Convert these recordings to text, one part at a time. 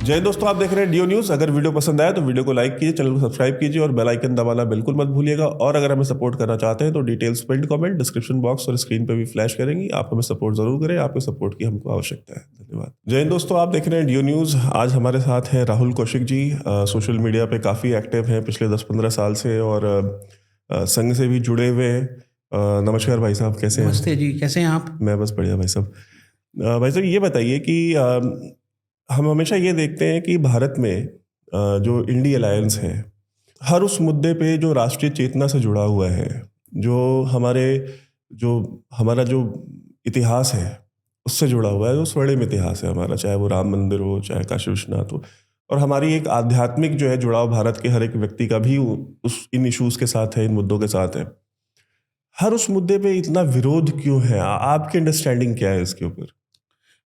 जय दोस्तों, आप देख रहे हैं डीओ न्यूज़। अगर वीडियो पसंद आया तो वीडियो को लाइक कीजिए, चैनल को सब्सक्राइब कीजिए और बेल आइकन दबाना बिल्कुल मत भूलिएगा। और अगर हमें सपोर्ट करना चाहते हैं तो details pin comment description box और स्क्रीन पे भी फ्लैश करेंगी। आप हमें सपोर्ट जरूर करें, आपके सपोर्ट की हमको आवश्यकता है। धन्यवाद। जय हिंद दोस्तों, आप देख रहे हैं डीओ न्यूज़। आज हमारे साथ हैं राहुल कौशिक जी। सोशल मीडिया पे काफ़ी एक्टिव हैं पिछले 10-15 साल से और संघ से भी जुड़े हुए हैं। नमस्कार भाई साहब, कैसे हैं? नमस्ते जी, कैसे हैं आप? मैं बस बढ़िया भाई साहब। भाई साहब ये बताइए कि हम हमेशा ये देखते हैं कि भारत में जो इंडी अलायंस है, हर उस मुद्दे पे जो राष्ट्रीय चेतना से जुड़ा हुआ है, जो हमारा जो इतिहास है उससे जुड़ा हुआ है, जो स्वर्णिम इतिहास है हमारा, चाहे वो राम मंदिर हो, चाहे काशी विश्वनाथ हो, और हमारी एक आध्यात्मिक जो है जुड़ाव भारत के हर एक व्यक्ति का भी उस इन इश्यूज के साथ है, इन मुद्दों के साथ है। हर उस मुद्दे पे इतना विरोध क्यों है? आपकी अंडरस्टैंडिंग क्या है इसके ऊपर?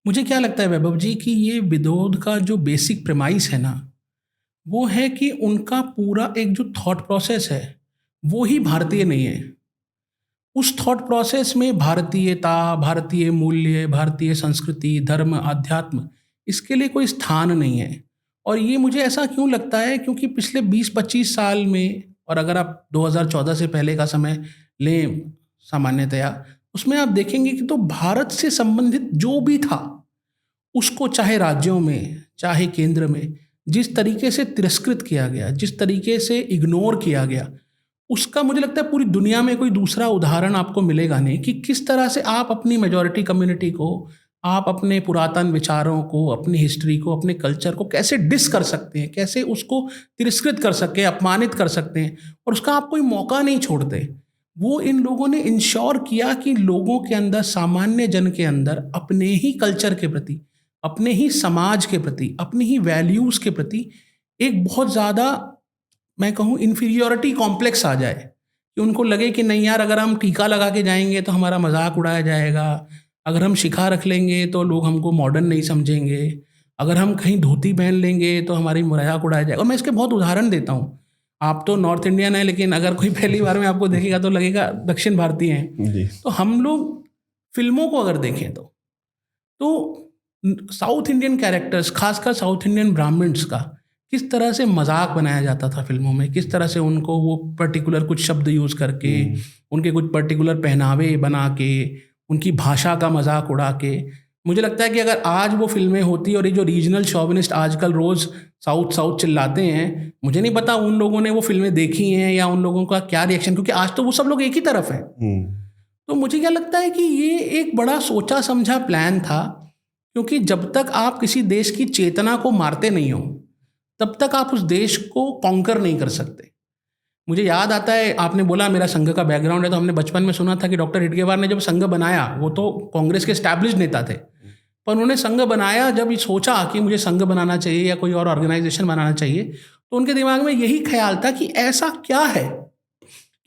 मुझे क्या लगता है वैभव जी कि ये विनोद का जो बेसिक प्रेमाइस है ना, वो है कि उनका पूरा एक जो थॉट प्रोसेस है, वो ही भारतीय नहीं है। उस थॉट प्रोसेस में भारतीयता, भारतीय मूल्य, भारतीय संस्कृति, धर्म, अध्यात्म, इसके लिए कोई स्थान नहीं है। और ये मुझे ऐसा क्यों लगता है, क्योंकि पिछले 20-25 साल में, और अगर आप 2014 से पहले का समय लें सामान्यतया, उसमें आप देखेंगे कि तो भारत से संबंधित जो भी था, उसको चाहे राज्यों में, चाहे केंद्र में, जिस तरीके से तिरस्कृत किया गया, जिस तरीके से इग्नोर किया गया, उसका मुझे लगता है पूरी दुनिया में कोई दूसरा उदाहरण आपको मिलेगा नहीं कि किस तरह से आप अपनी मेजॉरिटी कम्युनिटी को, आप अपने पुरातन विचारों को, अपनी हिस्ट्री को, अपने कल्चर को कैसे डिस कर सकते हैं, कैसे उसको तिरस्कृत कर सकते हैं, अपमानित कर सकते हैं, और उसका आप कोई मौका नहीं छोड़ते। वो इन लोगों ने इंश्योर किया कि लोगों के अंदर, सामान्य जन के अंदर अपने ही कल्चर के प्रति, अपने ही समाज के प्रति, अपनी ही वैल्यूज़ के प्रति एक बहुत ज़्यादा, मैं कहूँ, इन्फीरियॉरिटी कॉम्प्लेक्स आ जाए, कि उनको लगे कि नहीं यार, अगर हम टीका लगा के जाएंगे तो हमारा मजाक उड़ाया जाएगा, अगर हम शिखा रख लेंगे तो लोग हमको मॉडर्न नहीं समझेंगे, अगर हम कहीं धोती पहन लेंगे तो हमारी मजाक उड़ाया जाएगा। और मैं इसके बहुत उदाहरण देता हूँ। आप तो नॉर्थ इंडियन है, लेकिन अगर कोई पहली बार में आपको देखेगा तो लगेगा दक्षिण भारतीय हैं। जी। तो हम लोग फिल्मों को अगर देखें तो साउथ इंडियन कैरेक्टर्स, खासकर साउथ इंडियन ब्राह्मण्स का किस तरह से मजाक बनाया जाता था फिल्मों में, किस तरह से उनको वो पर्टिकुलर कुछ शब्द यूज़ करके, उनके कुछ पर्टिकुलर पहनावे बना के, उनकी भाषा का मजाक उड़ा के। मुझे लगता है कि अगर आज वो फिल्में होती, और ये जो रीजनल शॉविनिस्ट आजकल रोज़ साउथ साउथ चिल्लाते हैं, मुझे नहीं पता उन लोगों ने वो फिल्में देखी हैं या उन लोगों का क्या रिएक्शन, क्योंकि आज तो वो सब लोग एक ही तरफ हैं। तो मुझे क्या लगता है कि ये एक बड़ा सोचा समझा प्लान था, क्योंकि जब तक आप किसी देश की चेतना को मारते नहीं हो, तब तक आप उस देश को कॉन्कर नहीं कर सकते। मुझे याद आता है, आपने बोला मेरा संघ का बैकग्राउंड है, तो हमने बचपन में सुना था कि डॉक्टर हेडगेवार ने जब संघ बनाया, वो तो कांग्रेस के एस्टैब्लिश्ड नेता थे, पर उन्होंने संघ बनाया, जब ये सोचा कि मुझे संघ बनाना चाहिए या कोई और ऑर्गेनाइजेशन बनाना चाहिए, तो उनके दिमाग में यही ख्याल था कि ऐसा क्या है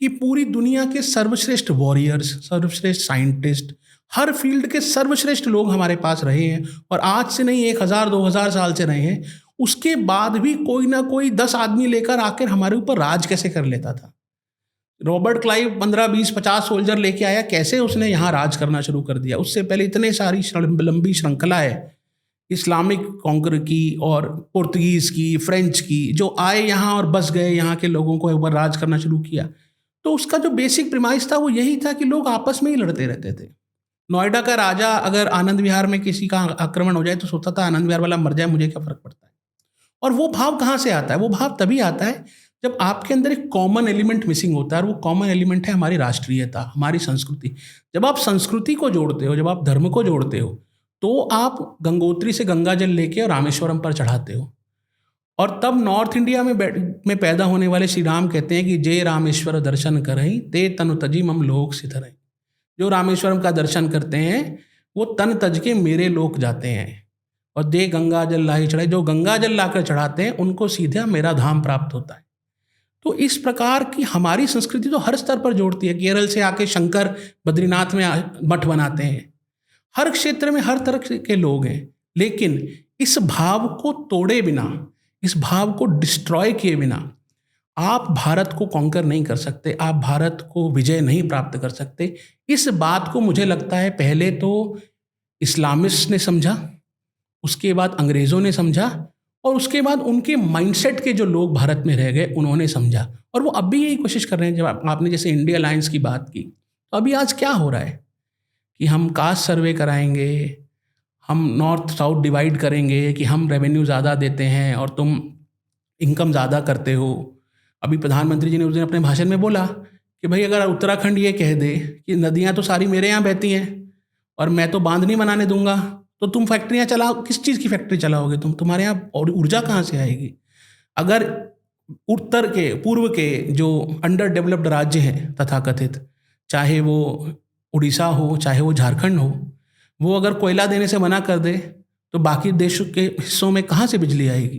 कि पूरी दुनिया के सर्वश्रेष्ठ वॉरियर्स, सर्वश्रेष्ठ साइंटिस्ट, हर फील्ड के सर्वश्रेष्ठ लोग हमारे पास रहे हैं, और आज से नहीं 1000-2000 साल से रहे हैं। उसके बाद भी कोई ना कोई 10 आदमी लेकर आकर हमारे ऊपर राज कैसे कर लेता था। रॉबर्ट क्लाइव 15-20-50 सोल्जर लेके आया, कैसे उसने यहाँ राज करना शुरू कर दिया। उससे पहले इतने सारी लंबी श्रृंखला है इस्लामिक कॉन्कर की और पुर्तगीज़ की, फ्रेंच की, जो आए यहाँ और बस गए, यहाँ के लोगों को ऊपर राज करना शुरू किया। तो उसका जो बेसिक प्रिमाइस था वो यही था कि लोग आपस में ही लड़ते रहते थे। नोएडा का राजा अगर आनंद विहार में किसी का आक्रमण हो जाए तो सोचता था आनंद विहार वाला मर जाए, मुझे क्या फर्क पड़ता है। और वो भाव कहाँ से आता है? वो भाव तभी आता है जब आपके अंदर एक कॉमन एलिमेंट मिसिंग होता है, और वो कॉमन एलिमेंट है हमारी राष्ट्रीयता, हमारी संस्कृति। जब आप संस्कृति को जोड़ते हो, जब आप धर्म को जोड़ते हो, तो आप गंगोत्री से गंगा जल लेके और रामेश्वरम पर चढ़ाते हो। और तब नॉर्थ इंडिया में पैदा होने वाले श्री राम कहते हैं कि जय रामेश्वर दर्शन करहीं, ते तनु तजी मम लोक सिधरहीं। जो रामेश्वरम का दर्शन करते हैं वो तन तज के मेरे लोक जाते हैं, और दे गंगा जल लाही चढ़ाई, जो गंगा जल लाकर चढ़ाते हैं उनको सीधा मेरा धाम प्राप्त होता है। तो इस प्रकार की हमारी संस्कृति तो हर स्तर पर जोड़ती है। केरल से आके शंकर बद्रीनाथ में मठ बनाते हैं, हर क्षेत्र में हर तरह के लोग हैं, लेकिन इस भाव को तोड़े बिना, इस भाव को डिस्ट्रॉय किए बिना आप भारत को कॉन्कर नहीं कर सकते, आप भारत को विजय नहीं प्राप्त कर सकते। इस बात को मुझे लगता है पहले तो इस्लामिस्ट ने समझा, उसके बाद अंग्रेज़ों ने समझा, और उसके बाद उनके माइंडसेट के जो लोग भारत में रह गए उन्होंने समझा, और वो अब भी यही कोशिश कर रहे हैं। जब आपने जैसे इंडिया अलायंस की बात की, तो अभी आज क्या हो रहा है कि हम कास्ट सर्वे कराएंगे, हम नॉर्थ साउथ डिवाइड करेंगे कि हम रेवेन्यू ज़्यादा देते हैं और तुम इनकम ज़्यादा करते हो। अभी प्रधानमंत्री जी ने उस दिन अपने भाषण में बोला कि भाई अगर उत्तराखंड ये कह दे कि नदियाँ तो सारी मेरे यहाँ बहती हैं और मैं तो बांध नहीं बनाने दूंगा, तो तुम फैक्ट्रियाँ चलाओ, किस चीज़ की फैक्ट्री चलाओगे तुम्हारे यहाँ, और ऊर्जा कहाँ से आएगी? अगर उत्तर के पूर्व के जो अंडर डेवलप्ड राज्य हैं तथाकथित, चाहे वो उड़ीसा हो चाहे वो झारखंड हो, वो अगर कोयला देने से मना कर दे तो बाकी देशों के हिस्सों में कहाँ से बिजली आएगी?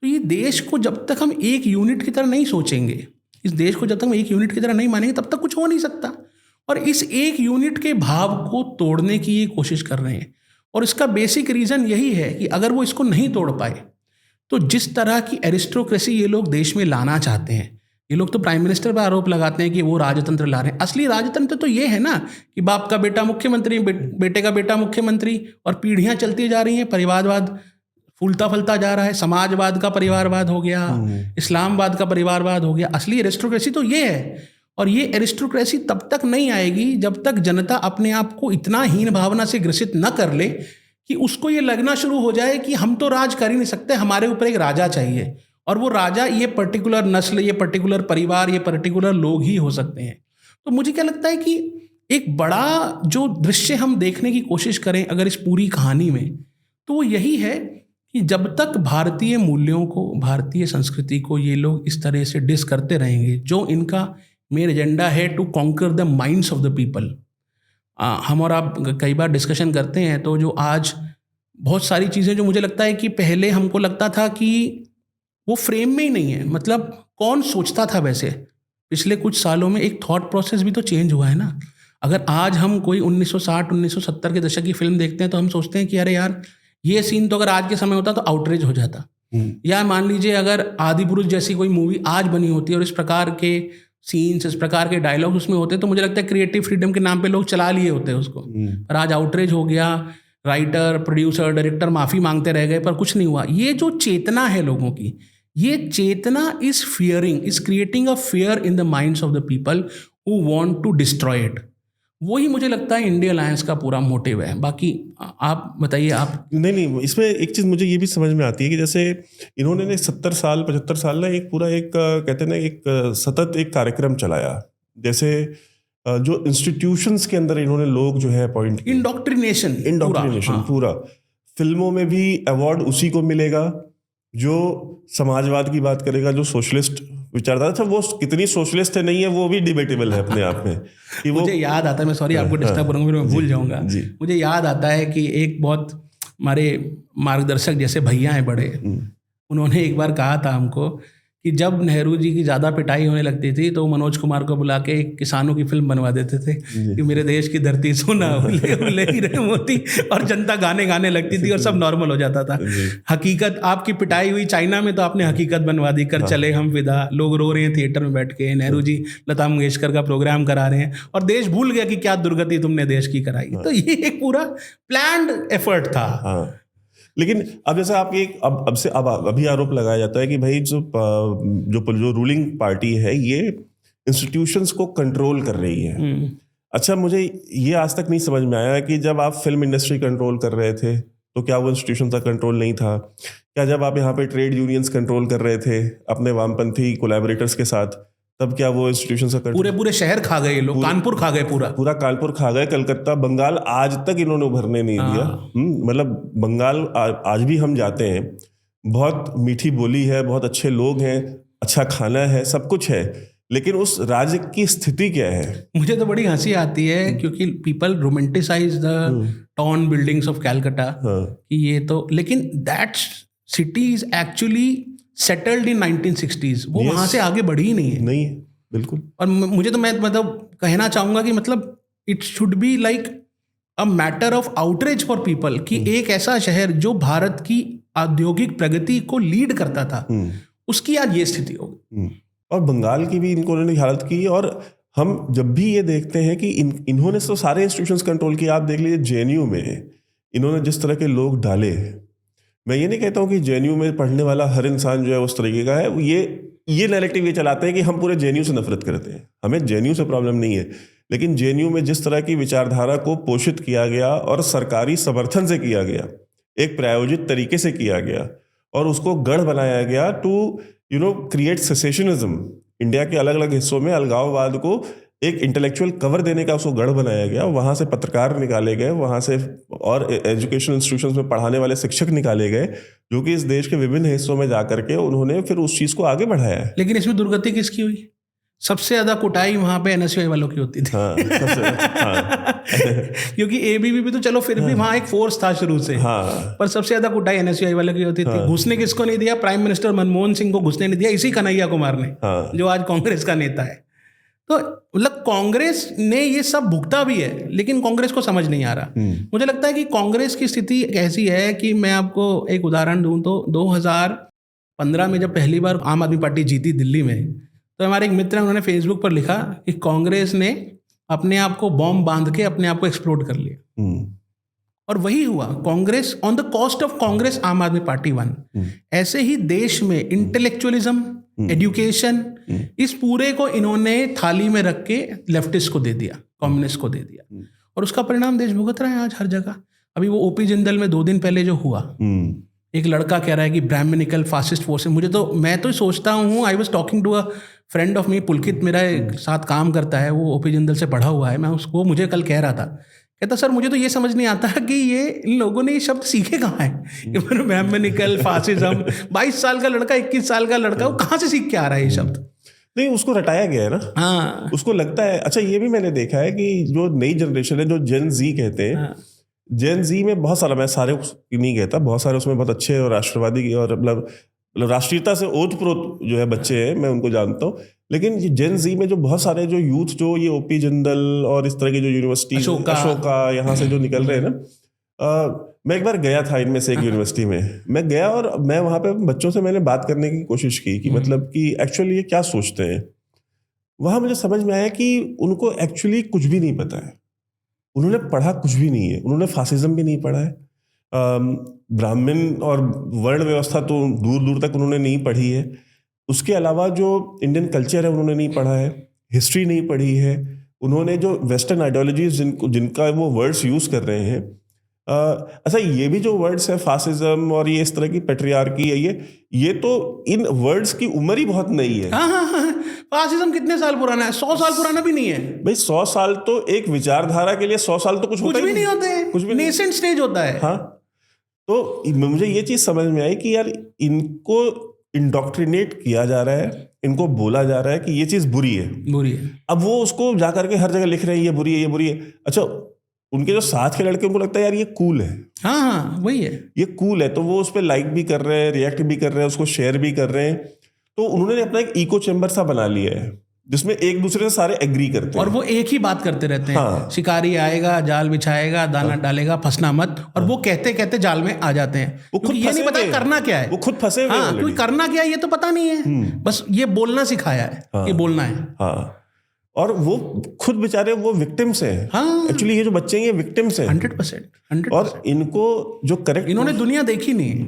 तो ये देश को जब तक हम एक यूनिट की तरह नहीं सोचेंगे, इस देश को जब तक हम एक यूनिट की तरह नहीं मानेंगे, तब तक कुछ हो नहीं सकता। और इस एक यूनिट के भाव को तोड़ने की ये कोशिश कर रहे हैं, और इसका बेसिक रीज़न यही है कि अगर वो इसको नहीं तोड़ पाए तो जिस तरह की एरिस्टोक्रेसी ये लोग देश में लाना चाहते हैं, ये लोग तो प्राइम मिनिस्टर पर आरोप लगाते हैं कि वो राजतंत्र ला रहे हैं। असली राजतंत्र तो ये है ना कि बाप का बेटा मुख्यमंत्री, बेटे का बेटा मुख्यमंत्री, और पीढ़ियां चलती जा रही हैं, परिवारवाद फूलता फलता जा रहा है, समाजवाद का परिवारवाद हो गया, इस्लामवाद का परिवारवाद हो गया। असली एरिस्टोक्रेसी तो ये है, और ये एरिस्टोक्रेसी तब तक नहीं आएगी जब तक जनता अपने आप को इतना हीन भावना से ग्रसित न कर ले कि उसको ये लगना शुरू हो जाए कि हम तो राज कर ही नहीं सकते, हमारे ऊपर एक राजा चाहिए, और वो राजा ये पर्टिकुलर नस्ल, ये पर्टिकुलर परिवार, ये पर्टिकुलर लोग ही हो सकते हैं। तो मुझे क्या लगता है कि एक बड़ा जो दृश्य हम देखने की कोशिश करें अगर इस पूरी कहानी में, तो वो यही है कि जब तक भारतीय मूल्यों को, भारतीय संस्कृति को ये लोग इस तरह से डिस करते रहेंगे, जो इनका मेन एजेंडा है to conquer the minds of the people. हम और आप कई बार डिस्कशन करते हैं, तो जो आज बहुत सारी चीज़ें जो मुझे लगता है कि पहले हमको लगता था कि वो फ्रेम में ही नहीं है, मतलब कौन सोचता था वैसे, पिछले कुछ सालों में एक थॉट प्रोसेस भी तो चेंज हुआ है ना। अगर आज हम कोई 1960-1970 के दशक की फिल्म देखते हैं तो हम सोचते हैं कि अरे यार, ये सीन तो अगर आज के समय होता तो आउटरेज हो जाता। या मान लीजिए अगर आदिपुरुष जैसी कोई मूवी आज बनी होती और इस प्रकार के सीन्स, इस प्रकार के डायलॉग उसमें होते, तो मुझे लगता है क्रिएटिव फ्रीडम के नाम पे लोग चला लिए होते उसको। पर आज आउटरेज हो गया, राइटर, प्रोड्यूसर, डायरेक्टर माफ़ी मांगते रह गए, पर कुछ नहीं हुआ। ये जो चेतना है लोगों की, ये चेतना is creating a fear in the minds of the people who want to destroy it. वही मुझे लगता है इंडिया अलायंस का पूरा मोटिव है। बाकी आप बताइए। आप नहीं, इसमें एक चीज़ मुझे ये भी समझ में आती है कि जैसे इन्होंने 70 साल 75 साल ना एक पूरा एक कहते हैं ना एक सतत एक कार्यक्रम चलाया, जैसे जो इंस्टीट्यूशंस के अंदर इन्होंने लोग जो है अपॉइंट किए, इंडोक्ट्रिनेशन पूरा। फिल्मों में भी अवार्ड उसी को मिलेगा जो समाजवाद की बात करेगा, जो सोशलिस्ट विचारधारा था। वो कितनी सोशलिस्ट है नहीं है वो भी डिबेटेबल है अपने आप में कि वो। मुझे याद आता है, मैं सॉरी आपको डिस्टर्ब करूंगा, फिर मैं भूल जाऊंगा। मुझे याद आता है कि एक बहुत हमारे मार्गदर्शक जैसे भैया हैं बड़े, उन्होंने एक बार कहा था हमको कि जब नेहरू जी की ज़्यादा पिटाई होने लगती थी तो मनोज कुमार को बुला के एक किसानों की फिल्म बनवा देते थे कि मेरे देश की धरती सोना उले ही रहे मोती, और जनता गाने गाने लगती थी और सब नॉर्मल हो जाता था। हकीकत आपकी पिटाई हुई चाइना में तो आपने हकीकत बनवा दी, कर चले हम फिदा, लोग रो रहे हैं थिएटर में बैठ के, नेहरू जी लता मंगेशकर का प्रोग्राम करा रहे हैं, और देश भूल गया कि क्या दुर्गति तुमने देश की कराई। तो ये एक पूरा प्लान्ड एफर्ट था। लेकिन अब जैसा आप एक अब अभी आरोप लगाया जाता है कि भाई जो रूलिंग पार्टी है ये इंस्टीट्यूशंस को कंट्रोल कर रही है। अच्छा, मुझे ये आज तक नहीं समझ में आया कि जब आप फिल्म इंडस्ट्री कंट्रोल कर रहे थे तो क्या वो इंस्टीट्यूशन का कंट्रोल नहीं था? क्या जब आप यहाँ पे ट्रेड यूनियंस कंट्रोल कर रहे थे अपने वामपंथी कोलैबोरेटर्स के साथ, तब क्या वो इंस्टीट्यूशन का पूरे शहर खा गए लोग, कानपुर खा गए, पूरा कानपुर खा गए, कलकत्ता, बंगाल आज तक इन्होंने उभरने नहीं दिया। मतलब बंगाल आज भी हम जाते हैं, बहुत मीठी बोली है, बहुत अच्छे लोग हैं, अच्छा खाना है, सब कुछ है, लेकिन उस राज्य की स्थिति क्या है? मुझे तो बड़ी हंसी आती है क्योंकि people romanticize the town buildings of Calcutta कि ये तो, लेकिन that city is actually settled in 1960s। वो वहां से आगे बढ़ी ही नहीं है। बिल्कुल। और मुझे तो, मैं मतलब कहना चाहूंगा कि मतलब it should be like a matter of outreach for people कि एक ऐसा शहर जो भारत की औद्योगिक प्रगति को लीड करता था, उसकी आज ये स्थिति होगी। और बंगाल की भी इन्होंने हालत की। और हम जब भी ये देखते हैं कि इन्होंने तो सारे इंस्टीट्यूशंस कंट्रोल किए। आप देख लीजिए JNU में इन्होंने जिस तरह के लोग डाले, मैं ये नहीं कहता हूँ कि जेएनयू में पढ़ने वाला हर इंसान जो है उस तरीके का है। ये नैरेटिव ये चलाते हैं कि हम पूरे जेएनयू से नफरत करते हैं। हमें जेएनयू से प्रॉब्लम नहीं है, लेकिन जेएनयू में जिस तरह की विचारधारा को पोषित किया गया और सरकारी समर्थन से किया गया, एक प्रायोजित तरीके से किया गया और उसको गढ़ बनाया गया टू क्रिएट सेसेशनिज्म। इंडिया के अलग अलग हिस्सों में अलगाववाद को एक इंटेलेक्चुअल कवर देने का उसको गढ़ बनाया गया। वहाँ से पत्रकार निकाले गए, वहाँ से और एजुकेशनल इंस्टीट्यूशंस में पढ़ाने वाले शिक्षक निकाले गए, जो कि इस देश के विभिन्न हिस्सों में जाकर के उन्होंने फिर उस चीज़ को आगे बढ़ाया है। लेकिन इसमें दुर्गति किसकी हुई? सबसे ज्यादा कुटाई वहां पे एनएसयूआई वालों की होती थी। हाँ, क्योंकि एबीवीपी तो चलो फिर भी वहां एक फोर्स था शुरू से, पर सबसे ज्यादा कुटाई एनएसयूआई वालों की होती थी। घुसने किसको नहीं दिया? प्राइम मिनिस्टर मनमोहन सिंह को घुसने नहीं दिया, इसी कन्हैया कुमार ने, जो आज कांग्रेस का नेता है। तो मतलब कांग्रेस ने ये सब भुगता भी है, लेकिन कांग्रेस को समझ नहीं आ रहा। मुझे लगता है कि कांग्रेस की स्थिति ऐसी है कि मैं आपको एक उदाहरण दूं तो 2015 में जब पहली बार आम आदमी पार्टी जीती दिल्ली में, तो हमारे एक मित्र हैं, उन्होंने फेसबुक पर लिखा कि कांग्रेस ने अपने आप को बॉम्ब बांध के अपने आप को एक्सप्लोड कर लिया। और वही हुआ, Congress on the cost of Congress आम आदमी पार्टी वन। ऐसे ही देश में इंटेलेक्चुअलिज्म, एजुकेशन, इस पूरे को इन्होंने थाली में रख के लेफ्टिस्ट को दे दिया, कम्युनिस्ट को दे दिया, और उसका परिणाम देश भुगत रहा है आज हर जगह। अभी वो ओपी जिंदल में 2 दिन पहले जो हुआ, एक लड़का कह रहा है कि ब्राह्मणिकल फासिस्ट फोर्स। मैं तो सोचता हूँ, I was talking to a friend of me, Pulkit मेरा साथ काम करता है, वो ओपी जिंदल से पढ़ा हुआ है, मैं उसको मुझे कल कह रहा था, कहता सर मुझे तो ये समझ नहीं आता कि ये इन लोगों ने ये शब्द सीखे कहाँ हैं? ब्राह्मणिकल फासिज्म, 22 साल का लड़का, 21 साल का लड़का, वो कहाँ से सीख के आ रहा है ये शब्द? नहीं, उसको रटाया गया है ना। हाँ, उसको लगता है। अच्छा, ये भी मैंने देखा है कि जो नई जनरेशन है, जो जेन जी कहते हैं, जेन जी में बहुत सारा, मैं सारे नहीं कहता, बहुत सारे उसमें बहुत अच्छे और राष्ट्रवादी और मतलब राष्ट्रीयता से ओतप्रोत जो है बच्चे हैं, मैं उनको जानता हूँ। लेकिन ये जेन जी में जो बहुत सारे जो यूथ, जो ये ओपी जिंदल और इस तरह की जो यूनिवर्सिटी अशोका यहाँ से जो निकल रहे हैं ना, मैं एक बार गया था इनमें से एक यूनिवर्सिटी में, मैं गया और मैं वहाँ पे बच्चों से मैंने बात करने की कोशिश की कि मतलब कि एक्चुअली ये क्या सोचते हैं। वहाँ मुझे समझ में आया कि उनको एक्चुअली कुछ भी नहीं पता है, उन्होंने पढ़ा कुछ भी नहीं है, उन्होंने फासिज्म भी नहीं पढ़ा है, ब्राह्मण और वर्ण व्यवस्था तो दूर दूर तक उन्होंने नहीं पढ़ी है, उसके अलावा जो इंडियन कल्चर है उन्होंने नहीं पढ़ा है, हिस्ट्री नहीं पढ़ी है, उन्होंने जो वेस्टर्न आइडियोलॉजीज जिनका वो वर्ड्स यूज़ कर रहे हैं। अच्छा, ये भी जो वर्ड्स है फासिज्म और ये इस तरह की पेट्रियार्की है, ये तो इन वर्ड्स की उम्र ही बहुत नई है। हाँ। फासिज्म कितने साल पुराना है? 100 साल पुराना भी नहीं है भाई। 100 साल तो एक विचारधारा के लिए 100 साल तो कुछ भी नहीं होते हैं, कुछ भी नेसेंट स्टेज होता है। हाँ, तो मुझे ये चीज समझ में आई कि यार इनको इंडोक्ट्रिनेट किया जा रहा है, इनको बोला जा रहा है कि ये चीज बुरी है। अब वो उसको जाकर के हर जगह लिख रहे हैं ये बुरी है, ये बुरी है। अच्छा, उनके जो साथ के लड़के, उनको लगता है यार ये कूल है। हाँ, वही है, ये कूल है, तो वो उस पर लाइक भी कर रहे हैं, रिएक्ट भी कर रहे हैं, उसको शेयर भी कर रहे हैं। तो उन्होंने अपना एक इको चैम्बर सा बना लिया है जिसमें एक दूसरे से सारे एग्री करते हैं और वो एक ही बात करते रहते हैं। हाँ। शिकारी आएगा, जाल बिछाएगा, दाना डालेगा, फंसना मत, और वो कहते कहते जाल में आ जाते हैं। वो खुद ये नहीं पता करना क्या है, वो खुद फंसे हुए हैं। क्योंकि करना क्या है ये तो पता नहीं है, बस ये बोलना सिखाया है, ये बोलना है। हाँ, और वो खुद बेचारे वो विक्टिम्स हैं। हाँ, एक्चुअली ये जो बच्चे हैं ये विक्टिम्स हैं 100%। और इनको जो करेक्ट, इन्होंने दुनिया देखी नहीं।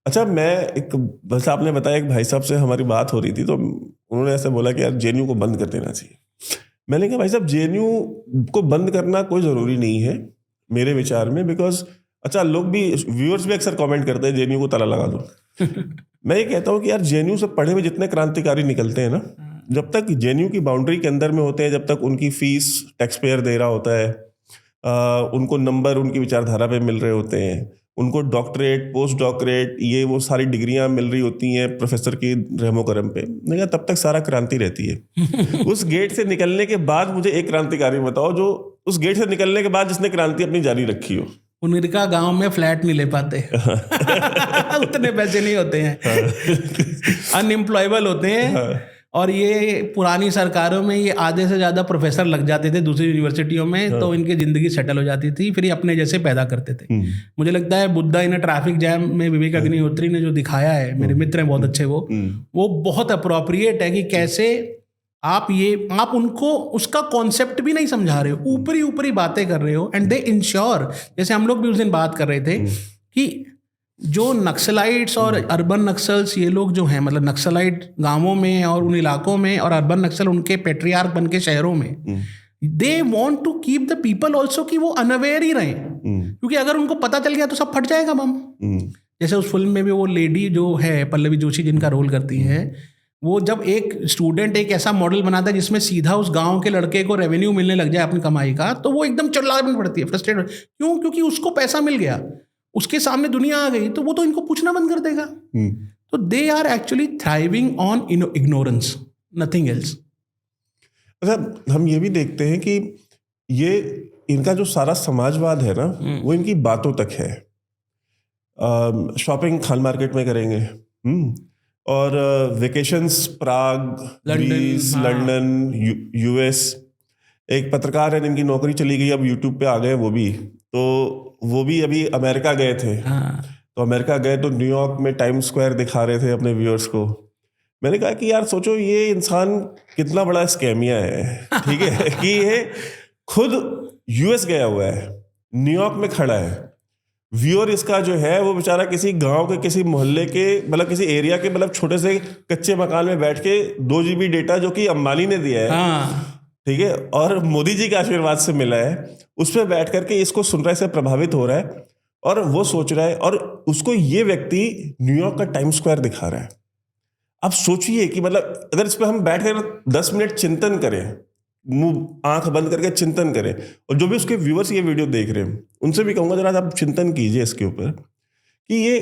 अच्छा, मैं एक, बस आपने बताया एक भाई साहब से हमारी बात हो रही थी, तो उन्होंने ऐसे बोला कि यार जेएनयू को बंद कर देना चाहिए। मैंने कहा भाई साहब, जेएनयू को बंद करना कोई ज़रूरी नहीं है मेरे विचार में, बिकॉज अच्छा, लोग भी, व्यूअर्स भी अक्सर कमेंट करते हैं जेएनयू को ताला लगा दो। मैं ये कहता हूँ कि यार जेएनयू से पढ़े हुए जितने क्रांतिकारी निकलते हैं ना, जब तक जेएनयू की बाउंड्री के अंदर में होते हैं, जब तक उनकी फीस टैक्स पेयर दे रहा होता है, उनको नंबर उनकी विचारधारा पे मिल रहे होते हैं, उनको डॉक्टरेट, पोस्ट डॉक्टरेट, ये वो सारी डिग्रियां मिल रही होती हैं प्रोफेसर की रहमो करम पे, नहीं तब तक सारा क्रांति रहती है। उस गेट से निकलने के बाद मुझे एक क्रांतिकारी बताओ जो उस गेट से निकलने के बाद जिसने क्रांति अपनी जारी रखी हो। उनका गांव में फ्लैट नहीं ले पाते। उतने पैसे नहीं होते हैं, अनएम्प्लॉयबल होते हैं। और ये पुरानी सरकारों में ये आधे से ज़्यादा प्रोफेसर लग जाते थे दूसरी यूनिवर्सिटियों में, तो इनकी ज़िंदगी सेटल हो जाती थी, फिर ये अपने जैसे पैदा करते थे। मुझे लगता है बुद्धा इन ट्रैफिक जैम में विवेक अग्निहोत्री ने जो दिखाया है, मेरे मित्र हैं बहुत अच्छे, वो बहुत अप्रोप्रिएट है कि कैसे आप उनको उसका कॉन्सेप्ट भी नहीं समझा रहे हो, ऊपरी बातें कर रहे हो, एंड दे इंश्योर, जैसे हम लोग भी उस दिन बात कर रहे थे कि जो नक्सलाइट्स और अर्बन नक्सल्स, ये लोग जो हैं, मतलब नक्सलाइट गांवों में और उन इलाकों में, और अर्बन नक्सल उनके पेट्रियार्क बन के शहरों में, they want to keep the people also कि वो अनअवेयर ही रहें, क्योंकि अगर उनको पता चल गया तो सब फट जाएगा बम। जैसे उस फिल्म में भी वो लेडी जो है पल्लवी जोशी जिनका रोल करती है, वो जब एक स्टूडेंट एक ऐसा मॉडल बनाता है जिसमें सीधा उस गांव के लड़के को रेवेन्यू मिलने लग जाए अपनी कमाई का, तो वो एकदम चिल्लाने पड़ती है, फ्रस्ट्रेट। क्यों? क्योंकि उसको पैसा मिल गया, उसके सामने दुनिया आ गई, तो वो तो इनको पूछना बंद कर देगा। तो they are actually thriving on ignorance, nothing else. अच्छा, हम ये भी देखते हैं कि ये इनका जो सारा समाजवाद है ना, वो इनकी बातों तक है। शॉपिंग खान मार्केट में करेंगे, और वेकेशंस प्राग, ग्रीस, लंदन, यूएस। एक पत्रकार है जिनकी नौकरी चली गई, अब यूट्यूब पे आ गए वो भी अभी अमेरिका गए थे। तो अमेरिका गए तो न्यूयॉर्क में टाइम स्क्वायर दिखा रहे थे अपने व्यूअर्स को। मैंने कहा कि यार सोचो ये इंसान कितना बड़ा स्कैमिया है, ठीक है, कि ये खुद यूएस गया हुआ है, न्यूयॉर्क में खड़ा है, व्यूअर इसका जो है वो बेचारा किसी गांव के किसी मोहल्ले के मतलब किसी एरिया के मतलब छोटे से कच्चे मकान में बैठ के 2 GB डेटा जो कि अंबानी ने दिया है, ठीक है, और मोदी जी के आशीर्वाद से मिला है, उस पर बैठ करके इसको सुन रहा है, इससे प्रभावित हो रहा है, और वो सोच रहा है, और उसको ये व्यक्ति न्यूयॉर्क का टाइम स्क्वायर दिखा रहा है। अब सोचिए कि मतलब अगर इस पर हम बैठ कर 10 मिनट चिंतन करें, मुंह आंख बंद करके चिंतन करें, और जो भी उसके व्यूअर्स ये वीडियो देख रहे हैं उनसे भी कहूंगा जरा आप चिंतन कीजिए इसके ऊपर कि ये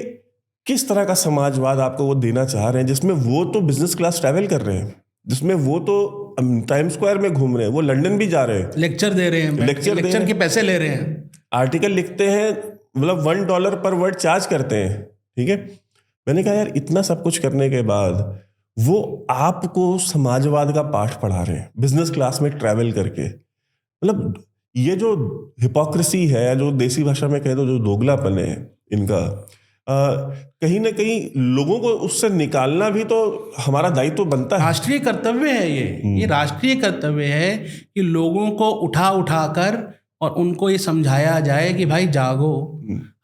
किस तरह का समाजवाद आपको वो देना चाह रहे हैं, जिसमें वो तो बिजनेस क्लास ट्रैवल कर रहे हैं, जिसमें वो तो टाइम स्क्वायर में घूम रहे हैं, वो लंदन भी जा रहे हैं, लेक्चर दे रहे हैं, लेक्चर के पैसे ले रहे हैं, आर्टिकल लिखते हैं, मतलब $1 पर वर्ड चार्ज करते हैं, ठीक है। मैंने कहा यार इतना सब कुछ करने के बाद वो आपको समाजवाद का पाठ पढ़ा रहे हैं बिजनेस क्लास में ट्रैवल करके। मतलब ये जो हिपोक्रेसी है, जो देसी भाषा में कहे तो जो दोगलापन है इनका, कहीं ना कहीं लोगों को उससे निकालना भी तो हमारा दायित्व बनता है। राष्ट्रीय कर्तव्य है ये राष्ट्रीय कर्तव्य है कि लोगों को उठा कर और उनको ये समझाया जाए कि भाई जागो।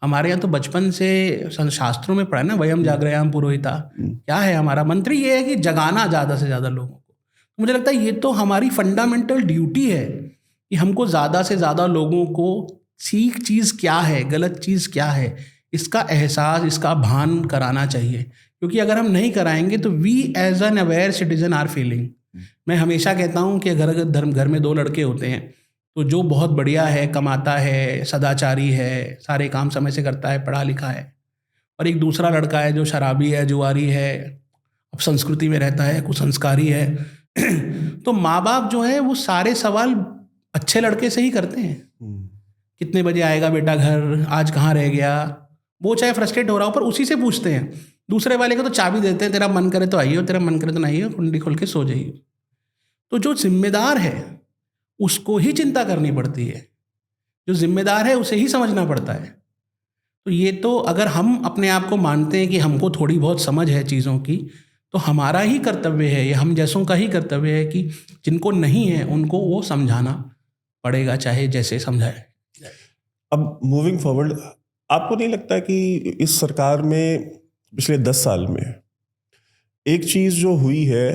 हमारे यहाँ तो बचपन से शास्त्रों में पढ़ा ना, वयम जागरयाम पुरोहिता। क्या है हमारा मंत्री? ये है कि जगाना ज़्यादा से ज़्यादा लोगों को। तो मुझे लगता है ये तो हमारी फंडामेंटल ड्यूटी है कि हमको ज़्यादा से ज़्यादा लोगों को ठीक चीज़ क्या है, गलत चीज़ क्या है, इसका एहसास, इसका भान कराना चाहिए। क्योंकि अगर हम नहीं कराएंगे तो we as an aware citizen are failing. मैं हमेशा कहता हूँ कि अगर घर में 2 लड़के होते हैं तो जो बहुत बढ़िया है, कमाता है, सदाचारी है, सारे काम समय से करता है, पढ़ा लिखा है, और एक दूसरा लड़का है जो शराबी है, जुआरी है, अब संस्कृति में रहता है, कुसंस्कारी है तो माँ बाप जो है वो सारे सवाल अच्छे लड़के से ही करते हैं। कितने बजे आएगा बेटा घर, आज कहाँ रह गया, वो चाहे फ्रस्ट्रेट हो रहा हो पर उसी से पूछते हैं। दूसरे वाले को तो चाबी देते हैं, तेरा मन करे तो आइए, तेरा मन करे तो नहीं, कुंडी खोल के सो जाइए। तो जो जिम्मेदार है उसको ही चिंता करनी पड़ती है, जो जिम्मेदार है उसे ही समझना पड़ता है। तो ये तो अगर हम अपने आप को मानते हैं कि हमको थोड़ी बहुत समझ है चीज़ों की, तो हमारा ही कर्तव्य है, ये हम जैसों का ही कर्तव्य है कि जिनको नहीं है उनको वो समझाना पड़ेगा, चाहे जैसे समझाए। अब मूविंग फॉरवर्ड, आपको नहीं लगता कि इस सरकार में पिछले 10 साल में एक चीज़ जो हुई है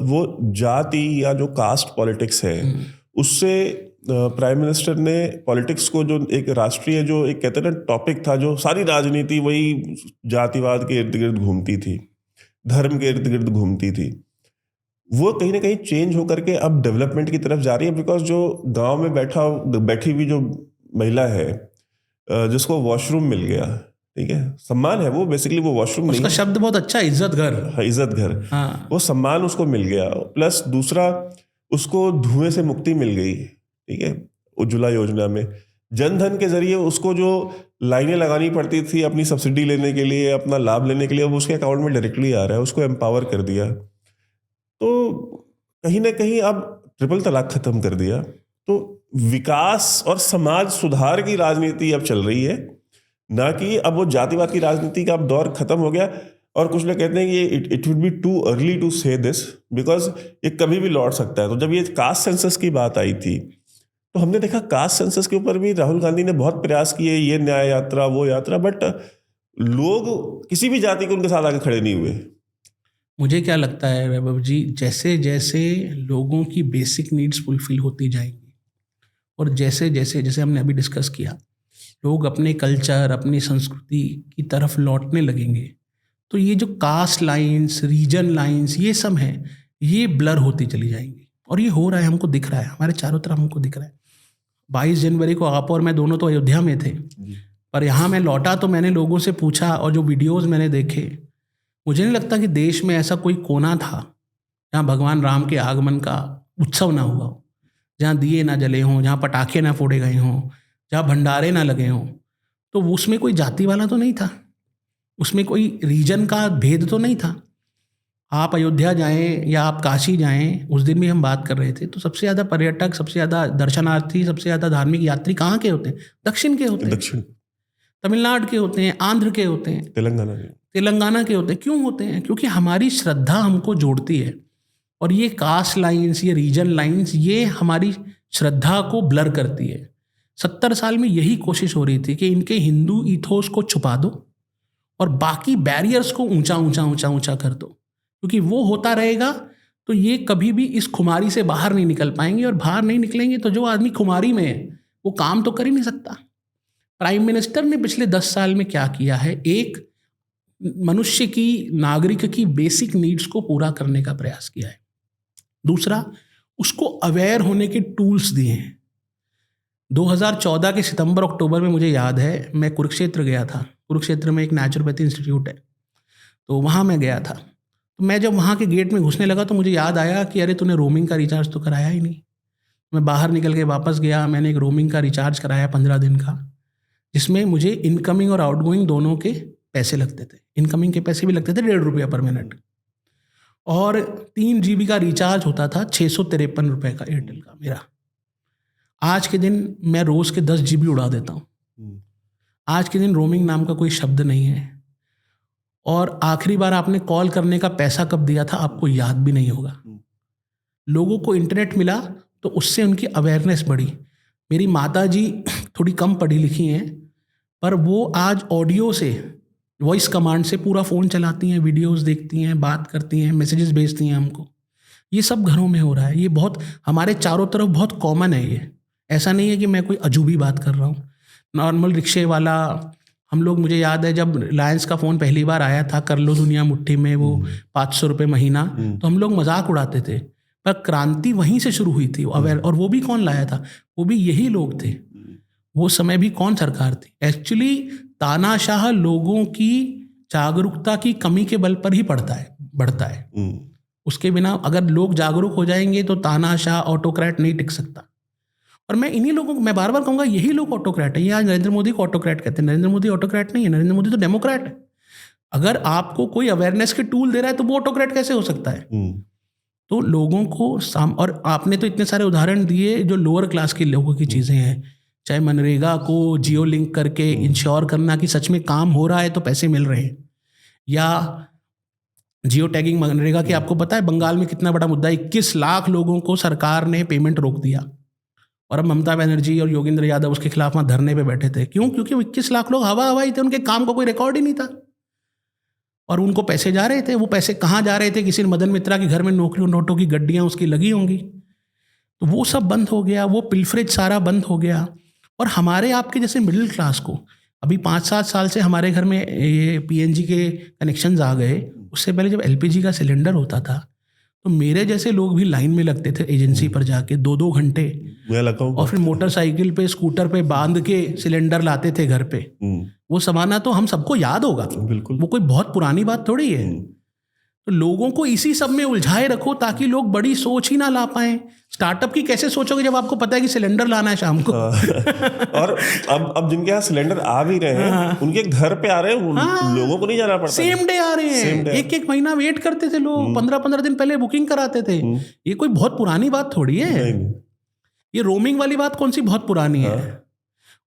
वो जाति या जो कास्ट पॉलिटिक्स है, उससे प्राइम मिनिस्टर ने पॉलिटिक्स को जो एक राष्ट्रीय, जो एक कहते हैं ना टॉपिक था, जो सारी राजनीति वही जातिवाद के इर्द गिर्द घूमती थी, धर्म के इर्द गिर्द घूमती थी, वो कहीं ना कहीं चेंज होकर के अब डेवलपमेंट की तरफ जा रही है। बिकॉज जो गांव में बैठी हुई जो महिला है जिसको वॉशरूम मिल गया, ठीक है, सम्मान है वो, बेसिकली वो वॉशरूम नहीं, उसका शब्द बहुत अच्छा है, इज्जत घर। हाँ, इज्जत घर। हाँ। वो सम्मान उसको मिल गया, प्लस दूसरा उसको धुएं से मुक्ति मिल गई, ठीक है, उज्ज्वला योजना में। जनधन के जरिए उसको जो लाइनें लगानी पड़ती थी अपनी सब्सिडी लेने के लिए, अपना लाभ लेने के लिए, वो उसके अकाउंट में डायरेक्टली आ रहा है, उसको एम्पावर कर दिया। तो कहीं ना कहीं अब ट्रिपल तलाक खत्म कर दिया, तो विकास और समाज सुधार की राजनीति अब चल रही है, ना कि अब वो जातिवाद की राजनीति का अब दौर खत्म हो गया। और कुछ लोग कहते हैं कि it would be too early to say this, because ये कभी भी लौट सकता है। तो जब ये कास्ट सेंसस की बात आई थी तो हमने देखा कास्ट सेंसस के ऊपर भी राहुल गांधी ने बहुत प्रयास किए, ये न्याय यात्रा, वो यात्रा, बट लोग किसी भी जाति के उनके साथ आके खड़े नहीं हुए। मुझे क्या लगता है वैभव जी, जैसे जैसे लोगों की बेसिक नीड्स फुलफिल होती जाएंगी और जैसे जैसे जैसे हमने अभी डिस्कस किया, लोग अपने कल्चर, अपनी संस्कृति की तरफ लौटने लगेंगे, तो ये जो कास्ट लाइंस, रीजन लाइंस, ये सब हैं, ये ब्लर होती चली जाएंगी। और ये हो रहा है, हमको दिख रहा है, हमारे चारों तरफ हमको दिख रहा है। 22 जनवरी को आप और मैं दोनों तो अयोध्या में थे, पर यहाँ मैं लौटा तो मैंने लोगों से पूछा और जो वीडियोज़ मैंने देखे, मुझे नहीं लगता कि देश में ऐसा कोई कोना था जहाँ भगवान राम के आगमन का उत्सव ना हुआ हो, जहाँ दिए ना जले हों, जहाँ पटाखे ना फोड़े गए हों, जहाँ भंडारे ना लगे हों। तो उसमें कोई जाति वाला तो नहीं था, उसमें कोई रीजन का भेद तो नहीं था। आप अयोध्या जाएं या आप काशी जाएं, उस दिन भी हम बात कर रहे थे, तो सबसे ज़्यादा पर्यटक, सबसे ज़्यादा दर्शनार्थी, सबसे ज़्यादा धार्मिक यात्री कहाँ के होते हैं? दक्षिण के होते हैं, दक्षिण, तमिलनाडु के होते हैं, आंध्र के होते हैं, तेलंगाना के होते हैं। क्यों होते हैं? क्योंकि हमारी श्रद्धा हमको जोड़ती है, और ये कास्ट लाइंस, ये रीजन लाइंस, ये हमारी श्रद्धा को ब्लर करती है। 70 साल में यही कोशिश हो रही थी कि इनके हिंदू इथोस को छुपा दो और बाकी बैरियर्स को ऊंचा ऊंचा ऊंचा ऊंचा कर दो, क्योंकि वो होता रहेगा तो ये कभी भी इस खुमारी से बाहर नहीं निकल पाएंगे, और बाहर नहीं निकलेंगे तो जो आदमी खुमारी में है वो काम तो कर ही नहीं सकता। प्राइम मिनिस्टर ने पिछले 10 साल में क्या किया है? एक, मनुष्य की, नागरिक की बेसिक नीड्स को पूरा करने का प्रयास किया है। दूसरा, उसको अवेयर होने के टूल्स दिए हैं। 2014 के सितंबर अक्टूबर में मुझे याद है, मैं कुरुक्षेत्र गया था। कुरुक्षेत्र में एक नेचुरोपैथी इंस्टीट्यूट है, तो वहाँ मैं गया था। तो मैं जब वहाँ के गेट में घुसने लगा तो मुझे याद आया कि अरे तूने रोमिंग का रिचार्ज तो कराया ही नहीं। मैं बाहर निकल के वापस गया, मैंने एक रोमिंग का रिचार्ज कराया 15 दिन का, जिसमें मुझे इनकमिंग और आउटगोइंग दोनों के पैसे लगते थे। इनकमिंग के पैसे भी लगते थे 1.5 रुपया पर मिनट, और 3 GB का रिचार्ज होता था 653 रुपये का एयरटेल का मेरा। आज के दिन मैं रोज़ के 10 GB उड़ा देता हूँ। आज के दिन रोमिंग नाम का कोई शब्द नहीं है, और आखिरी बार आपने कॉल करने का पैसा कब दिया था आपको याद भी नहीं होगा। लोगों को इंटरनेट मिला तो उससे उनकी अवेयरनेस बढ़ी। मेरी माता जी थोड़ी कम पढ़ी लिखी हैं, पर वो आज ऑडियो से, वॉइस कमांड से पूरा फ़ोन चलाती हैं, वीडियोस देखती हैं, बात करती हैं, मैसेजेस भेजती हैं हमको। ये सब घरों में हो रहा है। ये बहुत हमारे चारों तरफ बहुत कॉमन है। ये ऐसा नहीं है कि मैं कोई अजूबी बात कर रहा हूँ। नॉर्मल रिक्शे वाला, हम लोग, मुझे याद है जब रिलायंस का फ़ोन पहली बार आया था, कर लो दुनिया मुट्ठी में, वो 500 रुपये महीना, तो हम लोग मजाक उड़ाते थे, पर क्रांति वहीं से शुरू हुई थी। अवेयर, और वो भी कौन लाया था? वो भी यही लोग थे। वो समय भी कौन सरकार थी? एक्चुअली तानाशाह लोगों की जागरूकता की कमी के बल पर ही बढ़ता है। उसके बिना अगर लोग जागरूक हो जाएंगे तो तानाशाह, ऑटोक्रेट नहीं टिक सकता। और मैं इन्हीं लोगों को, मैं बार बार कहूँगा, यही लोग ऑटोक्रेट है। ये आज नरेंद्र मोदी को ऑटोक्रेट कहते हैं। नरेंद्र मोदी ऑटोक्रेट नहीं है, नरेंद्र मोदी तो डेमोक्रेट है। अगर आपको कोई अवेयरनेस के टूल दे रहा है तो वो ऑटोक्रेट कैसे हो सकता है? तो लोगों को और आपने तो इतने सारे उदाहरण दिए जो लोअर क्लास के लोगों की चीज़ें हैं, चाहे मनरेगा को जियो लिंक करके इंश्योर करना कि सच में काम हो रहा है तो पैसे मिल रहे हैं, या जियो टैगिंग मनरेगा की। आपको पता है बंगाल में कितना बड़ा मुद्दा, 21 लाख लोगों को सरकार ने पेमेंट रोक दिया, और अब ममता बनर्जी और योगेंद्र यादव उसके खिलाफ वहाँ धरने पे बैठे थे। क्यों? क्योंकि 21 लाख लोग हवा ही थे, उनके काम का कोई रिकॉर्ड ही नहीं था, और उनको पैसे जा रहे थे। वो पैसे कहाँ जा रहे थे? किसी मदन मित्रा के घर में नौकरी, नोटों की गड्डियाँ उसकी लगी होंगी, तो वो सब बंद हो गया, वो पिलफरेज सारा बंद हो गया। और हमारे आपके जैसे मिडिल क्लास को अभी 5-7 साल से हमारे घर में ये PNG के कनेक्शंस आ गए। उससे पहले जब LPG का सिलेंडर होता था तो मेरे जैसे लोग भी लाइन में लगते थे एजेंसी पर जाके 2-2 घंटे, और फिर मोटरसाइकिल पे, स्कूटर पे बांध के सिलेंडर लाते थे घर पे। वो समाना तो हम सबको याद होगा, बिल्कुल, वो कोई बहुत पुरानी बात थोड़ी है। तो लोगों को इसी सब में उलझाए रखो ताकि लोग बड़ी सोच ही ना ला पाए। स्टार्टअप की कैसे सोचोगे जब आपको पता है कि सिलेंडर लाना है शाम को? और अब जिनके यहाँ सिलेंडर आ भी रहे हैं, उनके घर पे आ रहे हैं, लोगों को नहीं जाना पड़ता, सेम डे आ रहे हैं। 1-1 महीना वेट करते थे लोग, 15-15 दिन पहले बुकिंग कराते थे। ये कोई बहुत पुरानी बात थोड़ी है। ये रोमिंग वाली बात कौन सी बहुत पुरानी है?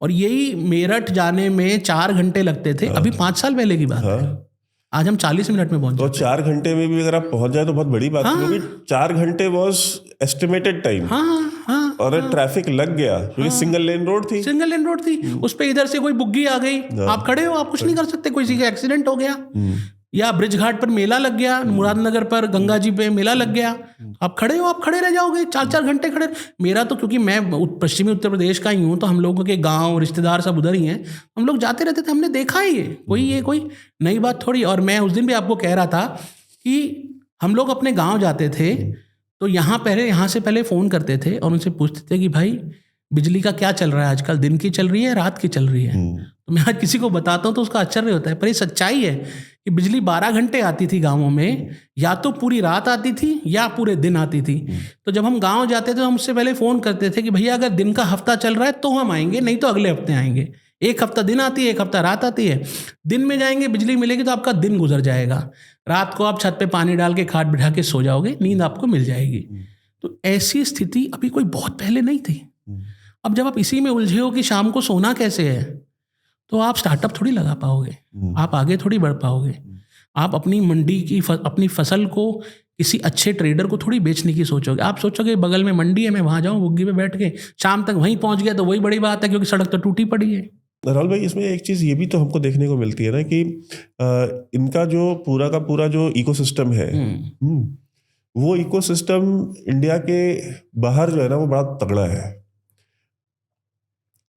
और यही मेरठ जाने में 4 घंटे लगते थे, अभी 5 साल पहले की बात है। आज हम 40 मिनट में पहुंच, तो 4 घंटे में भी अगर आप पहुंच जाए तो बहुत बड़ी बात है, क्योंकि 4 घंटे वॉज एस्टिमेटेड टाइम। हाँ, और ट्रैफिक लग गया क्योंकि सिंगल लेन रोड थी, सिंगल लेन रोड थी, उस पे इधर से कोई बुग्गी आ गई, आप खड़े हो, आप कुछ नहीं कर सकते, किसी का एक्सीडेंट हो गया, या ब्रिज घाट पर मेला लग गया, मुरादनगर पर गंगा जी पे मेला लग गया, आप खड़े हो, आप खड़े रह जाओगे 4-4 घंटे खड़े। मेरा तो क्योंकि मैं पश्चिमी उत्तर प्रदेश का ही हूँ, तो हम लोगों के गांव रिश्तेदार सब उधर ही हैं, हम लोग जाते रहते थे, हमने देखा ही है, ये कोई नई बात थोड़ी। और मैं उस दिन भी आपको कह रहा था कि हम लोग अपने गाँव जाते थे तो यहाँ से पहले फ़ोन करते थे और उनसे पूछते थे कि भाई बिजली का क्या चल रहा है आजकल, दिन की चल रही है, रात की चल रही है। तो मैं आज किसी को बताता हूँ तो उसका आश्चर्य होता है, पर ये सच्चाई है कि बिजली 12 घंटे आती थी गाँवों में, या तो पूरी रात आती थी या पूरे दिन आती थी। तो जब हम गाँव जाते थे तो हम उससे पहले फ़ोन करते थे कि भैया अगर दिन का हफ्ता चल रहा है तो हम आएंगे, नहीं तो अगले हफ्ते आएंगे। एक हफ्ता दिन आती है, एक हफ्ता रात आती है। दिन में जाएंगे, बिजली मिलेगी तो आपका दिन गुजर जाएगा, रात को आप छत पे पानी डाल के खाट बिठा के सो जाओगे, नींद आपको मिल जाएगी। तो ऐसी स्थिति अभी कोई बहुत पहले नहीं थी। अब जब आप इसी में उलझे हो कि शाम को सोना कैसे है, तो आप स्टार्टअप थोड़ी लगा पाओगे, आप आगे थोड़ी बढ़ पाओगे। आप अपनी मंडी की अपनी फसल को किसी अच्छे ट्रेडर को थोड़ी बेचने की सोचोगे। आप सोचोगे बगल में मंडी है, मैं वहाँ जाऊँ बुग्गी पे बैठ के, शाम तक वहीं पहुँच गया तो वही बड़ी बात है, क्योंकि सड़क तो टूटी पड़ी है। राहुल भाई, इसमें एक चीज़ ये भी तो हमको देखने को मिलती है ना कि इनका जो पूरा का पूरा जो इकोसिस्टम है, वो इकोसिस्टम इंडिया के बाहर जो है ना वो बड़ा तगड़ा है।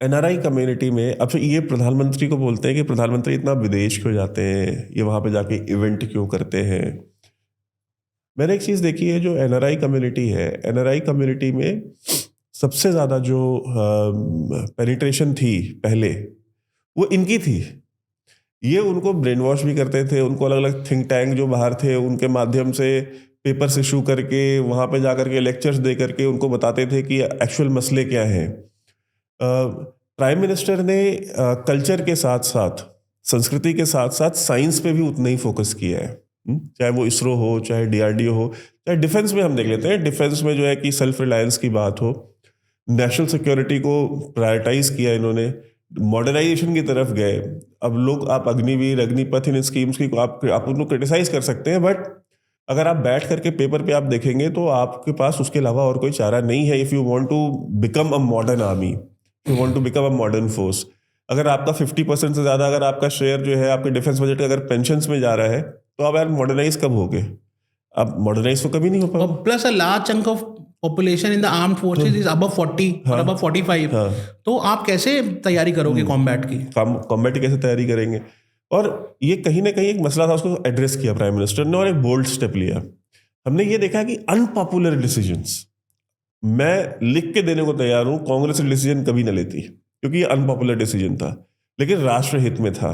एनआरआई कम्युनिटी में अब ये प्रधानमंत्री को बोलते हैं कि प्रधानमंत्री इतना विदेश क्यों जाते हैं, ये वहाँ पे जाके इवेंट क्यों करते हैं। मैंने एक चीज़ देखी है, जो एनआरआई कम्युनिटी है, एनआरआई कम्युनिटी में सबसे ज़्यादा जो पेनिट्रेशन थी पहले वो इनकी थी। ये उनको ब्रेन वॉश भी करते थे, उनको अलग अलग थिंक टैंक जो बाहर थे उनके माध्यम से पेपर्स इशू करके वहाँ पे जाकर के लेक्चर्स दे करके उनको बताते थे कि एक्चुअल मसले क्या हैं। प्राइम मिनिस्टर ने कल्चर के साथ साथ, संस्कृति के साथ साथ साइंस पे भी उतना ही फोकस किया है। चाहे वो इसरो हो, चाहे डीआरडीओ हो, चाहे डिफेंस में हम देख लेते हैं, डिफेंस में जो है कि सेल्फ रिलायंस की बात हो, नेशनल सिक्योरिटी को प्रायोरिटाइज किया इन्होंने, मॉडर्नाइजेशन की तरफ गए। अब लोग, आप अग्निवीर, अग्निपथ, इन स्कीम्स की आप उनको क्रिटिसाइज कर सकते हैं, बट अगर आप बैठ करके पेपर पे आप देखेंगे तो आपके पास उसके अलावा और कोई चारा नहीं है। If you want to become a modern army, you want to become a modern force, अगर आपका 50% से ज़्यादा अगर आपका शेयर जो है आपके डिफेंस बजट का अगर पेंशन्स में जा रहा है, तो आप यार मॉडर्नाइज कब होगे? आप मॉडर्नाइज तो कभी नहीं हो पाओगे। Plus a large chunk of population in the armed forces is above 40 और अबव 45, तो आप कैसे तैयारी करोगे कॉम्बैट की? कॉम्बैट की कैसे तैयारी करेंगे? और ये कहीं ना कहीं एक मसला था, उसको एड्रेस किया प्राइम मिनिस्टर ने और एक बोल्ड स्टेप लिया। हमने ये देखा कि अनपॉपुलर डिसीजंस मैं लिख के देने को तैयार हूं, कांग्रेस डिसीजन कभी ना लेती क्योंकि ये अनपॉपुलर डिसीजन था, लेकिन राष्ट्र हित में था।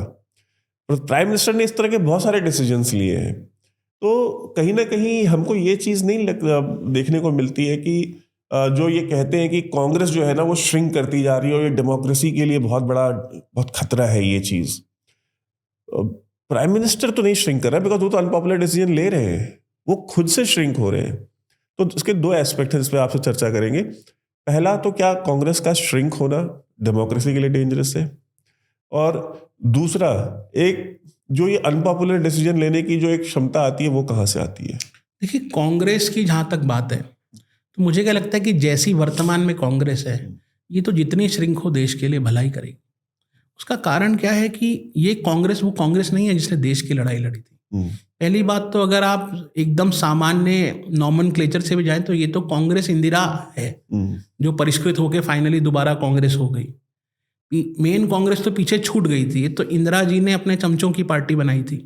प्राइम मिनिस्टर ने इस तरह के बहुत सारे डिसीजंस लिए हैं। तो कहीं ना कहीं हमको ये चीज़ नहीं देखने को मिलती है कि जो ये कहते हैं कि कांग्रेस जो है ना वो श्रिंक करती जा रही है और ये डेमोक्रेसी के लिए बहुत खतरा है ये चीज़। प्राइम मिनिस्टर तो नहीं श्रिंक कर रहा है, बिकॉज वो तो अनपॉपुलर डिसीजन ले रहे हैं, वो खुद से श्रिंक हो रहे हैं। तो इसके दो एस्पेक्ट हैं, इस पर आपसे चर्चा करेंगे। पहला तो क्या कांग्रेस का श्रिंक होना डेमोक्रेसी के लिए डेंजरस है, और दूसरा एक जो ये अनपॉपुलर डिसीजन लेने की जो एक क्षमता आती है वो कहाँ से आती है? देखिए, कांग्रेस की जहाँ तक बात है तो मुझे क्या लगता है कि जैसी वर्तमान में कांग्रेस है, ये तो जितनी श्रिंक हो देश के लिए भलाई करेगी। उसका कारण क्या है कि ये कांग्रेस वो कांग्रेस नहीं है जिसने देश की लड़ाई लड़ी थी। पहली बात तो अगर आप एकदम सामान्य नॉमेनक्लेचर से भी जाएं तो ये तो कांग्रेस इंदिरा है जो परिष्कृत होकर फाइनली दोबारा कांग्रेस हो गई। मेन कांग्रेस तो पीछे छूट गई थी, तो इंदिरा जी ने अपने चमचों की पार्टी बनाई थी,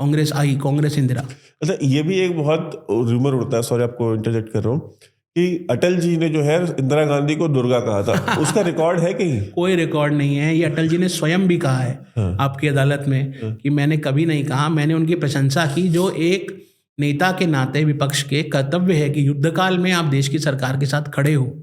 कांग्रेस आई, कांग्रेस इंदिरा। अच्छा, ये भी एक बहुत रूमर उड़ता है, सॉरी आपको इंटरजेक्ट कर रहा हूँ, कि अटल जी ने जो है इंदिरा गांधी को दुर्गा कहा था। उसका रिकॉर्ड है कहीं? कोई रिकॉर्ड नहीं है। ये अटल जी ने स्वयं भी कहा है आपकी अदालत में कि मैंने कभी नहीं कहा, मैंने उनकी प्रशंसा की, जो एक नेता के नाते विपक्ष के कर्तव्य है कि युद्धकाल में आप देश की सरकार के साथ खड़े हो।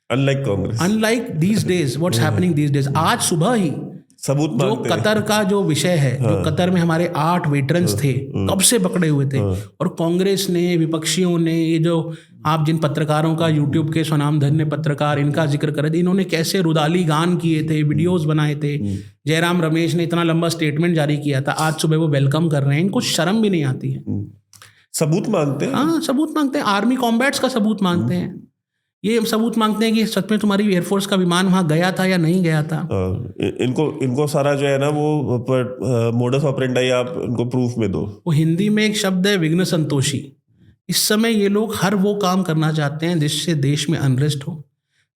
Unlike Congress, unlike these days, what's happening these days. आज सुबह ही सबूत जो कतर का जो विषय है, जो कतर में हमारे 8 वेटरन्स थे, कब से पकड़े हुए थे, और कांग्रेस ने, विपक्षियों ने, ये जो आप जिन पत्रकारों का, यूट्यूब के स्वनामधन्य पत्रकार, इनका जिक्र करे थे, इन्होंने कैसे रुदाली गान किए थे, वीडियोस बनाए थे। जयराम रमेश ने इतना लंबा स्टेटमेंट जारी किया था, आज सुबह वो वेलकम कर रहे हैं। इनको शर्म भी नहीं आती है। सबूत मांगते हैं। हाँ, सबूत मांगते हैं, आर्मी कॉम्बैट्स का सबूत मांगते हैं। ये सबूत मांगते हैं कि सच में तुम्हारी एयरफोर्स का विमान वहाँ गया था या नहीं गया था। इनको सारा जो है ना वो मोडस ऑपरेंडाई आप इनको प्रूफ में दो। वो हिंदी में एक शब्द है विघ्न संतोषी। इस समय ये लोग हर वो काम करना चाहते हैं जिससे देश में अनरेस्ट हो,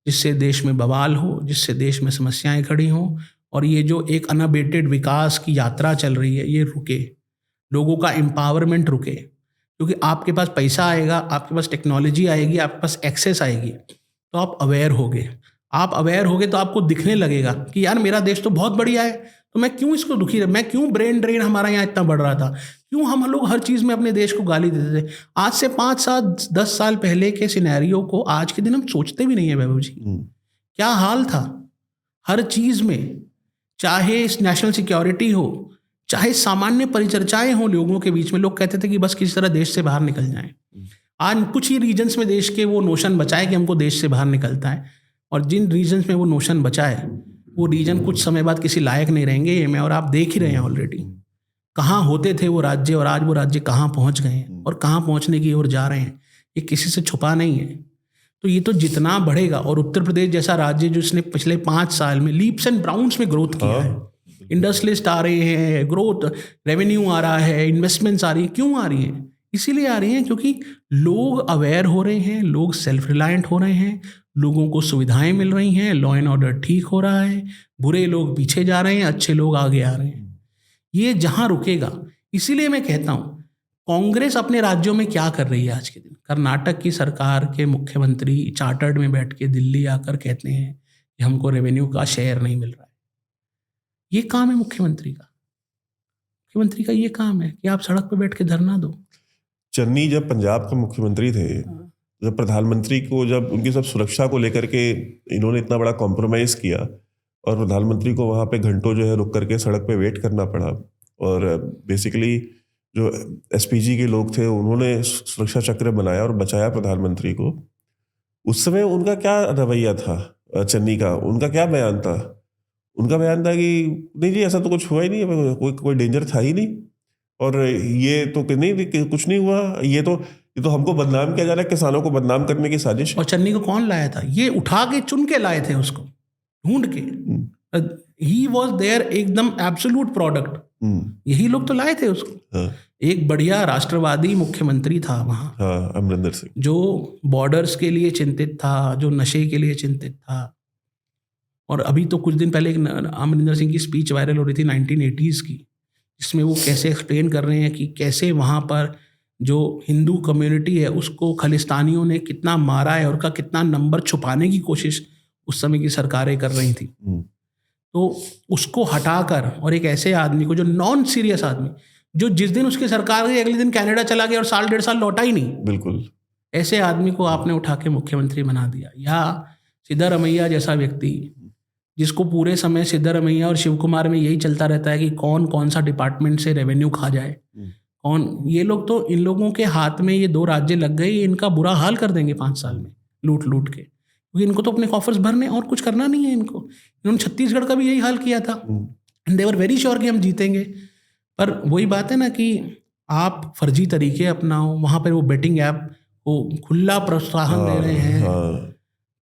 जिससे देश में बवाल हो, जिससे देश में समस्याएं खड़ी हों, और ये जो एक अनअबेटेड विकास की यात्रा चल रही है ये रुके, लोगों का एम्पावरमेंट रुके। क्योंकि आपके पास पैसा आएगा, आपके पास टेक्नोलॉजी आएगी, आपके पास एक्सेस आएगी, तो आप अवेयर होगे। आप अवेयर होगे तो आपको दिखने लगेगा कि यार मेरा देश तो बहुत बढ़िया है, तो मैं क्यों इसको दुखी रहा, मैं क्यों ब्रेन ड्रेन हमारा यहाँ इतना बढ़ रहा था, क्यों हम लोग हर चीज़ में अपने देश को गाली देते थे। आज से 5 साल 10 साल पहले के सिनेरियो को आज के दिन हम सोचते भी नहीं है वैभव जी। क्या हाल था हर चीज़ में, चाहे नेशनल सिक्योरिटी हो, चाहे सामान्य परिचर्चाएं हो लोगों के बीच में, लोग कहते थे कि बस किसी तरह देश से बाहर निकल जाएं। आज कुछ ही रीजन्स में देश के वो नोशन बचा है कि हमको देश से बाहर निकलता है, और जिन रीजन्स में वो नोशन बचा है वो रीजन कुछ समय बाद किसी लायक नहीं रहेंगे। ये मैं और आप देख ही रहे हैं ऑलरेडी कहाँ होते थे वो राज्य, और आज वो राज्य कहाँ पहुँच गए हैं और कहाँ पहुँचने की ओर जा रहे हैं, ये किसी से छुपा नहीं है। तो ये तो जितना बढ़ेगा, और उत्तर प्रदेश जैसा राज्य जिसने पिछले 5 साल में लीप्स एंड बाउंड्स में ग्रोथ किया है, इंडस्ट्रियलिस्ट आ रहे हैं, ग्रोथ रेवेन्यू आ रहा है, इन्वेस्टमेंट्स आ रही हैं। क्यों आ रही हैं? इसीलिए आ रही हैं क्योंकि लोग अवेयर हो रहे हैं, लोग सेल्फ रिलायंट हो रहे हैं, लोगों को सुविधाएं मिल रही हैं, लॉ एंड ऑर्डर ठीक हो रहा है, बुरे लोग पीछे जा रहे हैं, अच्छे लोग आगे आ रहे हैं। ये जहां रुकेगा, इसीलिए मैं कहता हूं कांग्रेस अपने राज्यों में क्या कर रही है आज के दिन। कर्नाटक की सरकार के मुख्यमंत्री चार्टर्ड में बैठ के दिल्ली आकर कहते हैं कि हमको रेवेन्यू का शेयर नहीं मिल रहा है। ये काम है मुख्यमंत्री का। मुख्यमंत्री का ये काम है कि आप सड़क पर बैठ के धरना दो। चन्नी जब पंजाब के मुख्यमंत्री थे, जब प्रधानमंत्री को, जब उनकी सब सुरक्षा को लेकर के इन्होंने इतना बड़ा कॉम्प्रोमाइज़ किया और प्रधानमंत्री को वहाँ पे घंटों जो है रुक करके सड़क पे वेट करना पड़ा, और बेसिकली जो एसपीजी के लोग थे उन्होंने सुरक्षा चक्र बनाया और बचाया प्रधानमंत्री को। उस समय उनका क्या रवैया था चन्नी का? उनका क्या बयान था? उनका बयान था कि नहीं जी ऐसा तो कुछ हुआ ही नहीं, कोई डेंजर था ही नहीं, और ये तो कि नहीं कि कुछ नहीं हुआ, ये तो हमको बदनाम किया जा रहा है, किसानों को बदनाम करने की साजिश। और चन्नी को कौन लाया था? ये उठा के चुन के लाए थे उसको, ढूंढ के। ही वॉज देयर एकदम एब्सोल्यूट प्रोडक्ट। यही लोग तो लाए थे उसको। हाँ। एक बढ़िया राष्ट्रवादी मुख्यमंत्री था वहाँ। हाँ, अमरिंदर सिंह, जो बॉर्डर्स के लिए चिंतित था, जो नशे के लिए चिंतित था। और अभी तो कुछ दिन पहले एक अमरिंदर सिंह की स्पीच वायरल हो रही थी 1980s की, जिसमें वो कैसे एक्सप्लेन कर रहे हैं कि कैसे वहाँ पर जो हिंदू कम्युनिटी है उसको खालिस्तानियों ने कितना मारा है और का कितना नंबर छुपाने की कोशिश उस समय की सरकारें कर रही थी। तो उसको हटाकर, और एक ऐसे आदमी को जो नॉन सीरियस आदमी, जो जिस दिन उसकी सरकार गई अगले दिन कनाडा चला गया और 1.5 साल लौटा ही नहीं, बिल्कुल ऐसे आदमी को आपने उठा के मुख्यमंत्री बना दिया। या सिद्धारमैया जैसा व्यक्ति, जिसको पूरे समय सिद्धारमैया और शिव कुमार में यही चलता रहता है कि कौन कौन सा डिपार्टमेंट से रेवेन्यू खा जाए, कौन। ये लोग तो, इन लोगों के हाथ में ये 2 राज्य लग गए, ये इनका बुरा हाल कर देंगे 5 साल में लूट लूट के, क्योंकि इनको तो अपने कॉफर्स भरने और कुछ करना नहीं है इनको। इन्होंने छत्तीसगढ़ का भी यही हाल किया था, and they were very sure कि हम जीतेंगे। पर वही बात है ना कि आप फर्जी तरीके अपनाओ, वहाँ पर वो बेटिंग ऐप को खुला प्रोत्साहन दे रहे हैं।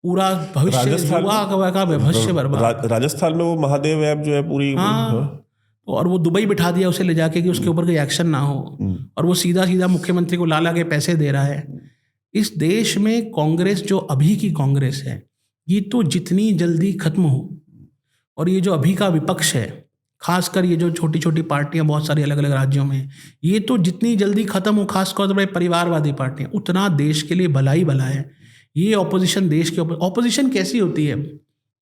पूरा भविष्य का भविष्य बर्बाद। राजस्थान में वो महादेव ऐप जो है पूरी, और वो दुबई बिठा दिया उसे ले जाके कि उसके ऊपर कोई एक्शन ना हो, और वो सीधा सीधा मुख्यमंत्री को ला के पैसे दे रहा है। इस देश में कांग्रेस जो अभी की कांग्रेस है, ये तो जितनी जल्दी खत्म हो, और ये जो अभी का विपक्ष है, खासकर ये जो छोटी छोटी पार्टियां बहुत सारी अलग अलग राज्यों में, ये तो जितनी जल्दी खत्म हो, खासकर तो परिवारवादी पार्टियां, उतना देश के लिए भला ही भला है। ये ऑपोजिशन, देश की ऑपोजिशन कैसी होती है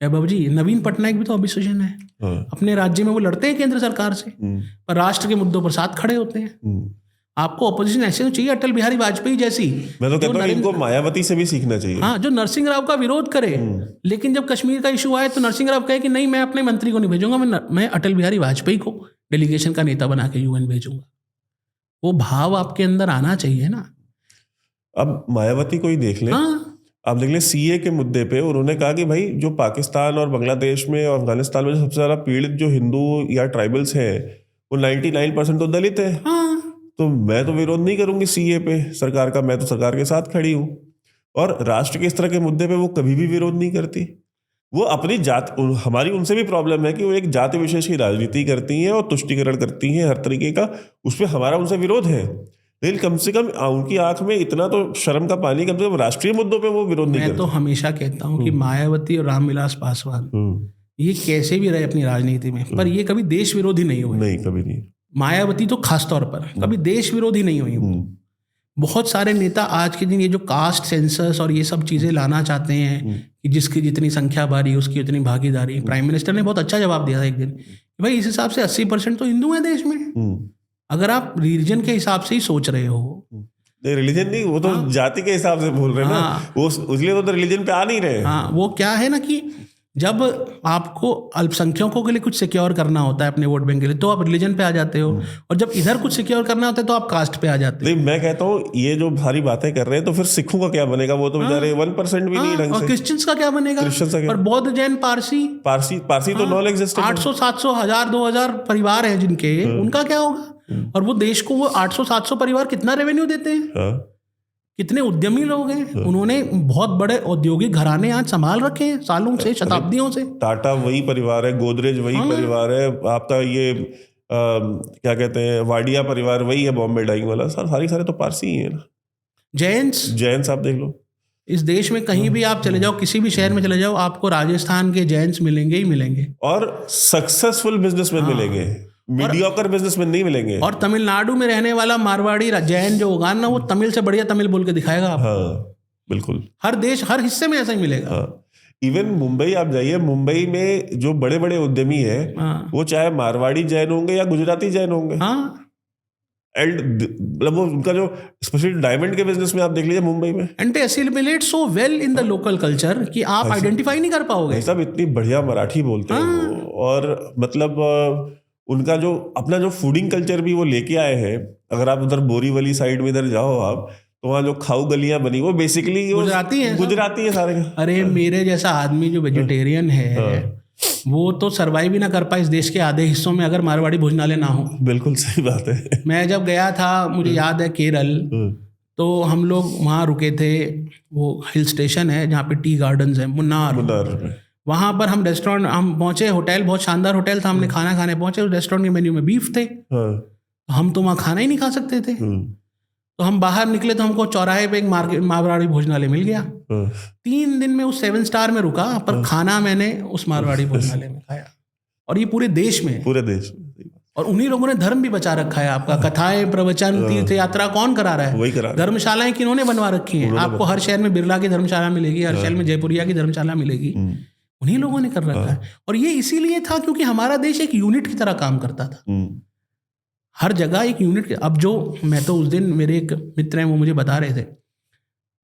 वैभव जी? नवीन पटनायक भी तो ऑपोजिशन है। अपने राज्य में वो लड़ते हैं केंद्र सरकार से, पर राष्ट्र के मुद्दों पर साथ खड़े होते हैं। आपको ऑपोजिशन ऐसे तो चाहिए, अटल बिहारी वाजपेयी जैसी। मैं तो कहता हूं इनको मायावती से भी सीखना चाहिए। हाँ, जो नरसिंह राव का विरोध करे, लेकिन जब कश्मीर का इशू आए तो नरसिंह राव कहे कि नहीं, मैं अपने मंत्री को नहीं भेजूंगा, मैं अटल बिहारी वाजपेयी को डेलीगेशन का नेता बना के यूएन भेजूंगा। वो भाव आपके अंदर आना चाहिए ना। अब मायावती को ही देख लें। आप देख लें सीए के मुद्दे पे उन्होंने कहा कि भाई जो पाकिस्तान और बांग्लादेश में और अफगानिस्तान में सबसे ज्यादा पीड़ित जो हिंदू या ट्राइबल्स हैं, वो 99% तो दलित है। तो मैं तो विरोध नहीं करूंगी सीए पे सरकार का, मैं तो सरकार के साथ खड़ी हूँ। और राष्ट्र के इस तरह के मुद्दे पे वो कभी भी विरोध नहीं करती। वो अपनी जात, हमारी उनसे भी प्रॉब्लम है कि वो एक जाति विशेष की राजनीति करती हैं और तुष्टीकरण करती हैं हर तरीके का, उस पर हमारा उनसे विरोध है, लेकिन कम से कम उनकी आंख में इतना तो शर्म का पानी, कम से कम राष्ट्रीय मुद्दों पे वो विरोध नहीं करते। मैं तो हमेशा कहता हूँ कि मायावती और रामविलास पासवान ये कैसे भी रहे अपनी राजनीति में, पर ये कभी देश विरोधी नहीं हुए। नहीं, कभी नहीं। मायावती तो खास तौर पर कभी देश विरोधी नहीं हुई। बहुत सारे नेता आज के दिन ये जो कास्ट सेंसस और ये सब चीजें लाना चाहते हैं कि जिसकी जितनी संख्या बारी उसकी उतनी भागीदारी, प्राइम मिनिस्टर ने बहुत अच्छा जवाब दिया था एक दिन कि भाई इस हिसाब से 80% तो हिंदू हैं देश में। अगर आप रिलीजन के हिसाब से ही सोच रहे हो, नहीं रिलीजन नहीं, वो तो जाति के हिसाब से बोल रहे हैं ना, वो इसलिए तो रिलीजन पे आ नहीं रहे। हाँ, वो क्या है ना कि जब आपको अल्पसंख्यकों के लिए कुछ सिक्योर करना होता है अपने वोट बैंक के लिए, तो आप रिलीजन पे आ जाते हो, और जब इधर कुछ सिक्योर करना होता है तो आप कास्ट पे आ जाते हो। नहीं, मैं कहता हूँ ये जो भारी बातें कर रहे हैं तो फिर सिखों का क्या बनेगा? वो तो बेचारे 1% भी नहीं ढंग से। और क्रिश्चियंस का क्या बनेगा? क्रिश्चियंस का क्या? और बौद्ध, जैन, पारसी तो नॉन एग्जिस्टेंट। 800-700 1000 2000 परिवार हैं जिनके, उनका क्या होगा? और वो देश को वो 800-700 परिवार कितना रेवेन्यू देते हैं? कितने उद्यमी लोग हैं, उन्होंने बहुत बड़े औद्योगिक घराने आज संभाल रखे हैं सालों से, शताब्दियों से। टाटा वही परिवार है, गोदरेज वही परिवार है, आपका ये क्या कहते हैं वाडिया परिवार वही है, बॉम्बे डाइंग वाला, सारे तो पारसी ही है ना। जैन्स आप देख लो, इस देश में कहीं भी आप चले जाओ, किसी भी शहर में चले जाओ, आपको राजस्थान के जैन्स मिलेंगे ही मिलेंगे, और सक्सेसफुल बिजनेसमैन मिलेंगे, मीडियोकर बिजनेसमैन नहीं मिलेंगे। और तमिलनाडु में रहने वाला मारवाड़ी जैन जो होगा ना, वो तमिल से बढ़िया तमिल बोल के दिखाएगा आपको। हाँ, बिल्कुल। हर देश, हर हिस्से में ऐसा ही मिलेगा। हाँ। इवन मुंबई आप जाइए, मुंबई में जो बड़े बड़े उद्यमी है, वो चाहे मारवाड़ी जैन होंगे या गुजराती जैन होंगे। मतलब वो उनका जो स्पेशली डायमंड के बिजनेस में आप देख लीजिए मुंबई में, and they assimilate so well in the local culture कि आप आइडेंटिफाई नहीं कर पाओगे। सब इतनी बढ़िया मराठी बोलते हैं वो, और मतलब उनका जो अपना जो फूडिंग कल्चर भी वो लेके आए हैं। अगर आप उधर बोरीवली साइड में इधर जाओ आप, तो वहाँ जो खाऊ गलियां बनी वो बेसिकली गुजराती है सारे। अरे मेरे जैसा आदमी जो वेजिटेरियन है वो तो सर्वाइव भी ना कर पाए इस देश के आधे हिस्सों में अगर मारवाड़ी भोजनालय ना हो। बिल्कुल सही बात है। मैं जब गया था, मुझे याद है केरल, तो हम लोग वहाँ रुके थे, वो हिल स्टेशन है जहाँ पे टी गार्डन्स है, मुन्नार। वहाँ पर हम रेस्टोरेंट, हम पहुंचे, होटल बहुत शानदार होटल था, हमने खाना खाने पहुंचे, उस रेस्टोरेंट के मेन्यू में बीफ थे। हम तो वहाँ खाना ही नहीं खा सकते थे, तो हम बाहर निकले तो हमको चौराहे पे एक मारवाड़ी भोजनालय मिल गया। 3 दिन में उस 7 स्टार में रुका, पर खाना मैंने उस मारवाड़ी भोजनालय में खाया। और ये पूरे देश में। और उन्हीं लोगों ने धर्म भी बचा रखा है आपका। कथाएं, प्रवचन, तीर्थ यात्रा कौन करा रहा है? वही करा। धर्मशालाएं किन्होंने बनवा रखी हैं? आपको हर शहर में बिरला की धर्मशाला मिलेगी, हर शहर में जयपुरिया की धर्मशाला मिलेगी, उन्हीं लोगों ने कर रखा है। और ये इसीलिए था क्योंकि हमारा देश एक यूनिट की तरह काम करता था, हर जगह एक यूनिट। अब जो मैं तो उस दिन, मेरे एक मित्र हैं वो मुझे बता रहे थे,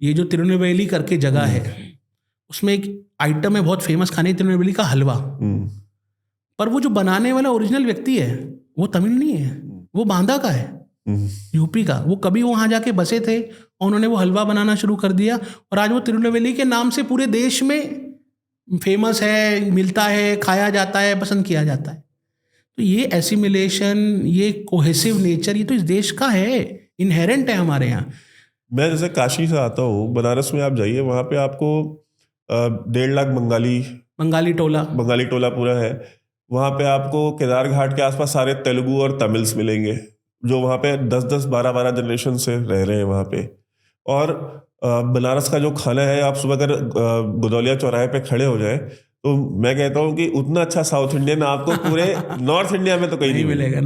ये जो तिरुनेलवेली करके जगह है, उसमें एक आइटम है बहुत फेमस खाने, तिरुनेलवेली का हलवा। पर वो जो बनाने वाला ओरिजिनल व्यक्ति है वो तमिल नहीं है, वो बांदा का है, यूपी का। वो कभी वहाँ जाके बसे थे और उन्होंने वो हलवा बनाना शुरू कर दिया, और आज वो तिरुनेलवेली के नाम से पूरे देश में फेमस है, मिलता है, खाया जाता है, पसंद किया जाता है। तो ये एसिमिलेशन, ये कोहेसिव नेचर, ये तो इस देश का है, इनहेरेंट है हमारे यहाँ। मैं जैसे काशी से आता हूँ, बनारस में आप जाइए, वहाँ पे आपको 1.5 लाख बंगाली टोला पूरा है। वहाँ पे आपको केदार घाट के आसपास सारे तेलुगु और तमिल्स मिलेंगे, जो वहाँ पे 10-10, 12-12 जनरेशन से रह रहे हैं वहाँ पे। और बनारस का जो खाना है, आप सुबह अगर गुदौलिया चौराहे पे खड़े हो जाए तो मैं कहता हूँ कि उतना अच्छा साउथ इंडियन आपको पूरे नॉर्थ इंडिया में तो कहीं नहीं मिलेगा।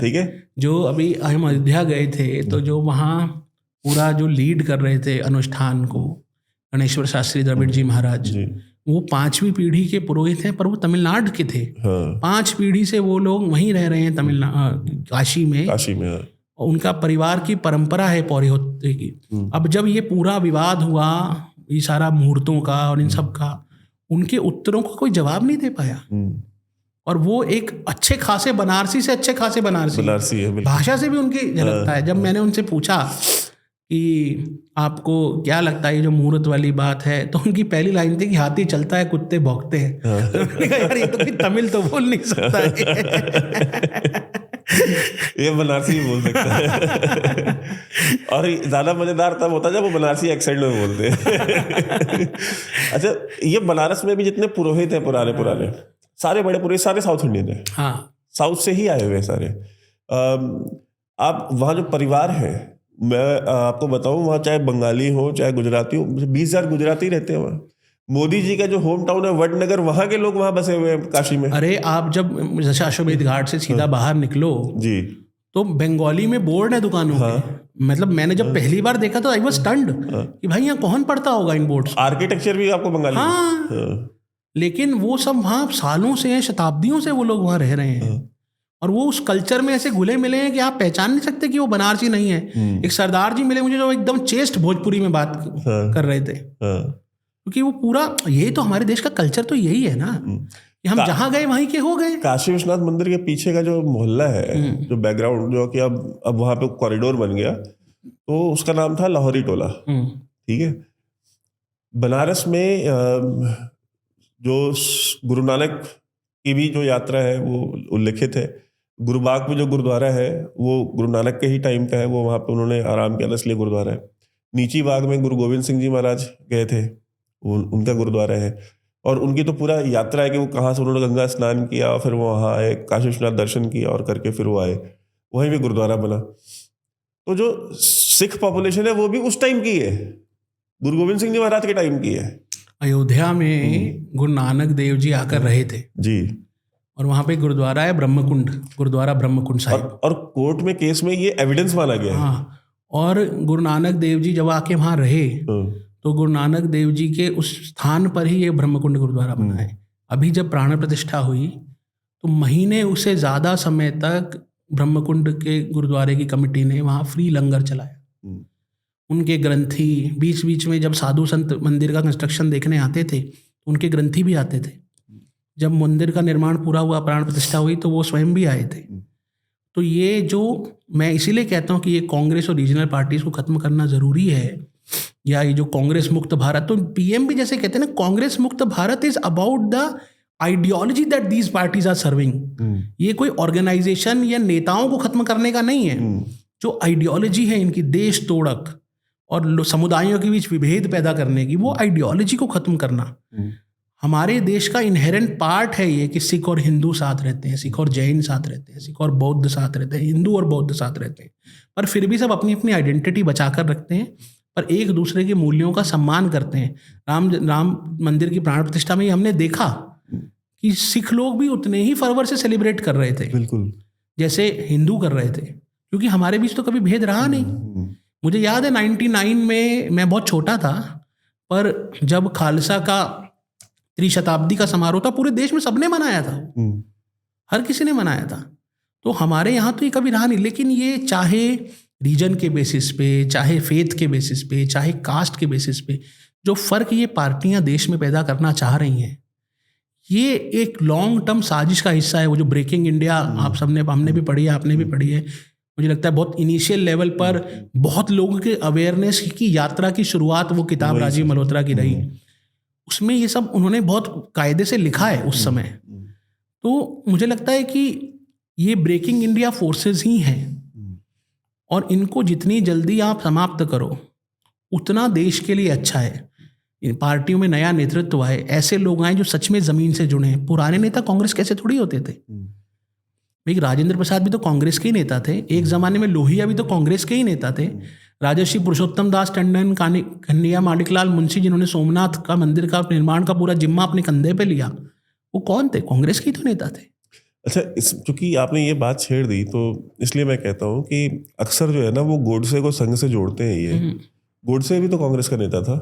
ठीक है। जो अभी हम अयोध्या गए थे, तो जो वहाँ पूरा जो लीड कर रहे थे अनुष्ठान को, गणेश्वर शास्त्री द्रविड़ जी महाराज, वो 5वीं पीढ़ी के पुरोहित हैं, पर वो तमिलनाडु के थे। 5 पीढ़ी से वो लोग वहीं रह रहे हैं तमिलनाडु, काशी में। उनका परिवार की परंपरा है पौरोहित्य की। अब जब ये पूरा विवाद हुआ, ये सारा मुहूर्तों का और इन सब का, उनके उत्तरों को कोई जवाब नहीं दे पाया। और वो एक अच्छे खासे बनारसी है, भाषा से भी उनकी झलकता है। जब मैंने उनसे पूछा कि आपको क्या लगता है ये जो मुहूर्त वाली बात है, तो उनकी पहली लाइन थी कि हाथी चलता है, कुत्ते भौंकते हैं। यार ये तो तमिल तो बोल नहीं सकता है। ये बनारसी ही बोल सकता है। और ज्यादा मजेदार तब होता है जब वो बनारसी एक्सेंट में बोलते हैं। अच्छा, ये बनारस में भी जितने पुरोहित हैं पुराने सारे बड़े पुरोहित सारे साउथ इंडियन हैं। हाँ, साउथ से ही आए हुए हैं सारे। आप वहाँ जो परिवार है, मैं आपको बताऊं, वहाँ चाहे बंगाली हो चाहे गुजराती हो, 20,000 गुजराती रहते हैं वहाँ। मोदी जी का जो होम टाउन है वडनगर, वहाँ के लोग वहाँ बसे हुए हैं काशी में। अरे आप जब जैसे अश्वमेध घाट से सीधा बाहर निकलो जी, तो बंगाली में बोर्ड है दुकानों के। मतलब मैंने जब पहली बार देखा तो आई वाज स्टन्ड कि भाई यहाँ कौन पढ़ता होगा इन बोर्ड्स। आर्किटेक्चर भी आपको बंगाली। हाँ, लेकिन वो सब वहाँ सालों से हैं, शताब्दियों से वो लोग वहाँ रह रहे हैं और वो उस कल्चर में ऐसे घुले मिले हैं कि आप पहचान नहीं सकते कि वो बनारसी नहीं है। एक सरदार जी मिले मुझे जो एकदम चेस्ट भोजपुरी में बात कर रहे थे, क्योंकि वो पूरा, यही तो हमारे देश का कल्चर तो यही है ना कि हम जहाँ गए वहीं के हो गए। काशी विश्वनाथ मंदिर के पीछे का जो मोहल्ला है, जो बैकग्राउंड, जो कि अब वहाँ पे कॉरिडोर बन गया, तो उसका नाम था लाहौरी टोला। ठीक है। बनारस में जो गुरु नानक की भी जो यात्रा है वो उल्लिखित है। गुरुबाग में जो गुरुद्वारा है वो गुरु नानक के ही टाइम का है, वो वहाँ पे उन्होंने आराम किया था, इसलिए गुरुद्वारा है। नीची बाग में गुरु गोविंद सिंह जी महाराज गए थे, उनका गुरुद्वारा है। और उनकी तो पूरा यात्रा है कि वो कहाँ से उन्होंने गंगा स्नान किया, फिर वो वहाँ आए, काशी विश्वनाथ दर्शन किया और करके फिर वो आए, वहीं भी गुरुद्वारा बना। तो जो सिख पॉपुलेशन है वो भी उस टाइम की है, गुरु गोविंद सिंह जी महाराज के टाइम की है। अयोध्या में गुरु नानक देव जी आकर रहे थे जी, और वहाँ पे गुरुद्वारा है ब्रह्मकुंड, गुरुद्वारा ब्रह्मकुंड साहिब। और कोर्ट में केस में ये एविडेंस माना गया है। हाँ, और गुरु नानक देव जी जब आके वहाँ रहे तो गुरु नानक देव जी के उस स्थान पर ही ये ब्रह्मकुंड गुरुद्वारा बना है। अभी जब प्राण प्रतिष्ठा हुई तो महीने उससे ज़्यादा समय तक ब्रह्मकुंड के गुरुद्वारे की कमेटी ने वहाँ फ्री लंगर चलाया। उनके ग्रंथी बीच बीच में जब साधु संत मंदिर का कंस्ट्रक्शन देखने आते थे, उनके ग्रंथी भी आते थे। जब मंदिर का निर्माण पूरा हुआ, प्राण प्रतिष्ठा हुई, तो वो स्वयं भी आए थे। तो ये जो मैं इसीलिए कहता हूँ कि ये कांग्रेस और रीजनल पार्टीज को खत्म करना ज़रूरी है, या ये जो कांग्रेस मुक्त भारत, तो पीएम भी जैसे कहते हैं ना, कांग्रेस मुक्त Bharat is about the ideology that these parties are serving. ये कोई ऑर्गेनाइजेशन या नेताओं को खत्म करने का नहीं है। जो आइडियोलॉजी है इनकी, देश तोड़क और समुदायों के बीच विभेद पैदा करने की, वो आइडियोलॉजी को खत्म करना हमारे देश का इनहेरेंट पार्ट है। ये कि सिख और हिंदू साथ रहते हैं, सिख और जैन साथ रहते हैं, सिख और बौद्ध साथ रहते हैं, हिंदू और बौद्ध साथ रहते हैं, पर फिर भी सब अपनी अपनी आइडेंटिटी बचा कर रखते हैं, पर एक दूसरे के मूल्यों का सम्मान करते हैं। राम मंदिर की प्राण प्रतिष्ठा में हमने देखा कि सिख लोग भी उतने ही फर्वर से सेलिब्रेट कर रहे थे, बिल्कुल जैसे हिंदू कर रहे थे, क्योंकि हमारे बीच तो कभी भेद रहा नहीं। मुझे याद है 99 में मैं बहुत छोटा था, पर जब खालसा का त्रिशताब्दी का समारोह था, पूरे देश में सबने मनाया था, हर किसी ने मनाया था। तो हमारे यहाँ तो ये कभी रहा नहीं। लेकिन ये चाहे रीजन के बेसिस पे, चाहे फेथ के बेसिस पे, चाहे कास्ट के बेसिस पे, जो फ़र्क ये पार्टियां देश में पैदा करना चाह रही हैं, ये एक लॉन्ग टर्म साजिश का हिस्सा है। वो जो ब्रेकिंग इंडिया आप सबने, हमने भी पढ़ी है, आपने भी पढ़ी है, मुझे लगता है बहुत इनिशियल लेवल पर बहुत लोगों के अवेयरनेस की यात्रा की शुरुआत वो किताब राजीव मल्होत्रा की रही। उसमें ये सब उन्होंने बहुत कायदे से लिखा है उस समय। तो मुझे लगता है कि ये ब्रेकिंग इंडिया फोर्सेस ही हैं, और इनको जितनी जल्दी आप समाप्त करो उतना देश के लिए अच्छा है। इन पार्टियों में नया नेतृत्व आए, ऐसे लोग आए जो सच में ज़मीन से जुड़े हैं। पुराने नेता कांग्रेस कैसे थोड़ी होते थे। भाई राजेंद्र प्रसाद भी तो कांग्रेस के ही नेता थे, एक ज़माने में लोहिया भी तो कांग्रेस के ही नेता थे। राजर्षि पुरुषोत्तम दास टंडन, कन्हैया माणिकलाल मुंशी, जिन्होंने सोमनाथ का मंदिर का निर्माण का पूरा जिम्मा अपने कंधे पे लिया, वो कौन थे? कांग्रेस के ही तो नेता थे। अच्छा, चूंकि आपने ये बात छेड़ दी तो इसलिए मैं कहता हूँ कि अक्सर जो है ना वो गोडसे को संघ से जोड़ते हैं। ये गोडसे भी तो कांग्रेस का नेता था,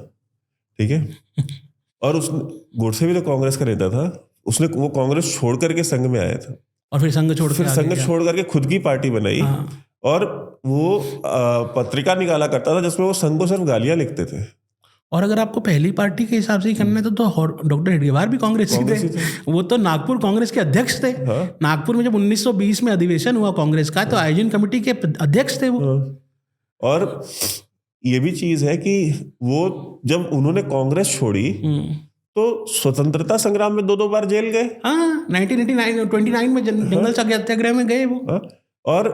ठीक है, और उस गोडसे भी तो कांग्रेस का नेता था। उसने वो कांग्रेस छोड़ करके संघ में आया था, और फिर संघ छोड़ करके खुद की पार्टी बनाई। और वो पत्रिका निकाला करता था जिसमें वो संघ को सिर्फ गालियां लिखते थे। और अगर आपको पहली पार्टी के हिसाब से ही करना है तो डॉक्टर हेडगेवार भी कांग्रेसी थे। वो तो नागपुर कांग्रेस के अध्यक्ष थे। नागपुर में जब 1920 में अधिवेशन हुआ कांग्रेस का, तो आयोजन कमेटी के अध्यक्ष थे वो। और ये भी चीज है कि वो जब उन्होंने कांग्रेस छोड़ी तो स्वतंत्रता संग्राम में 2 बार जेल गए। 1929 में जंगल सत्याग्रह में गए वो। और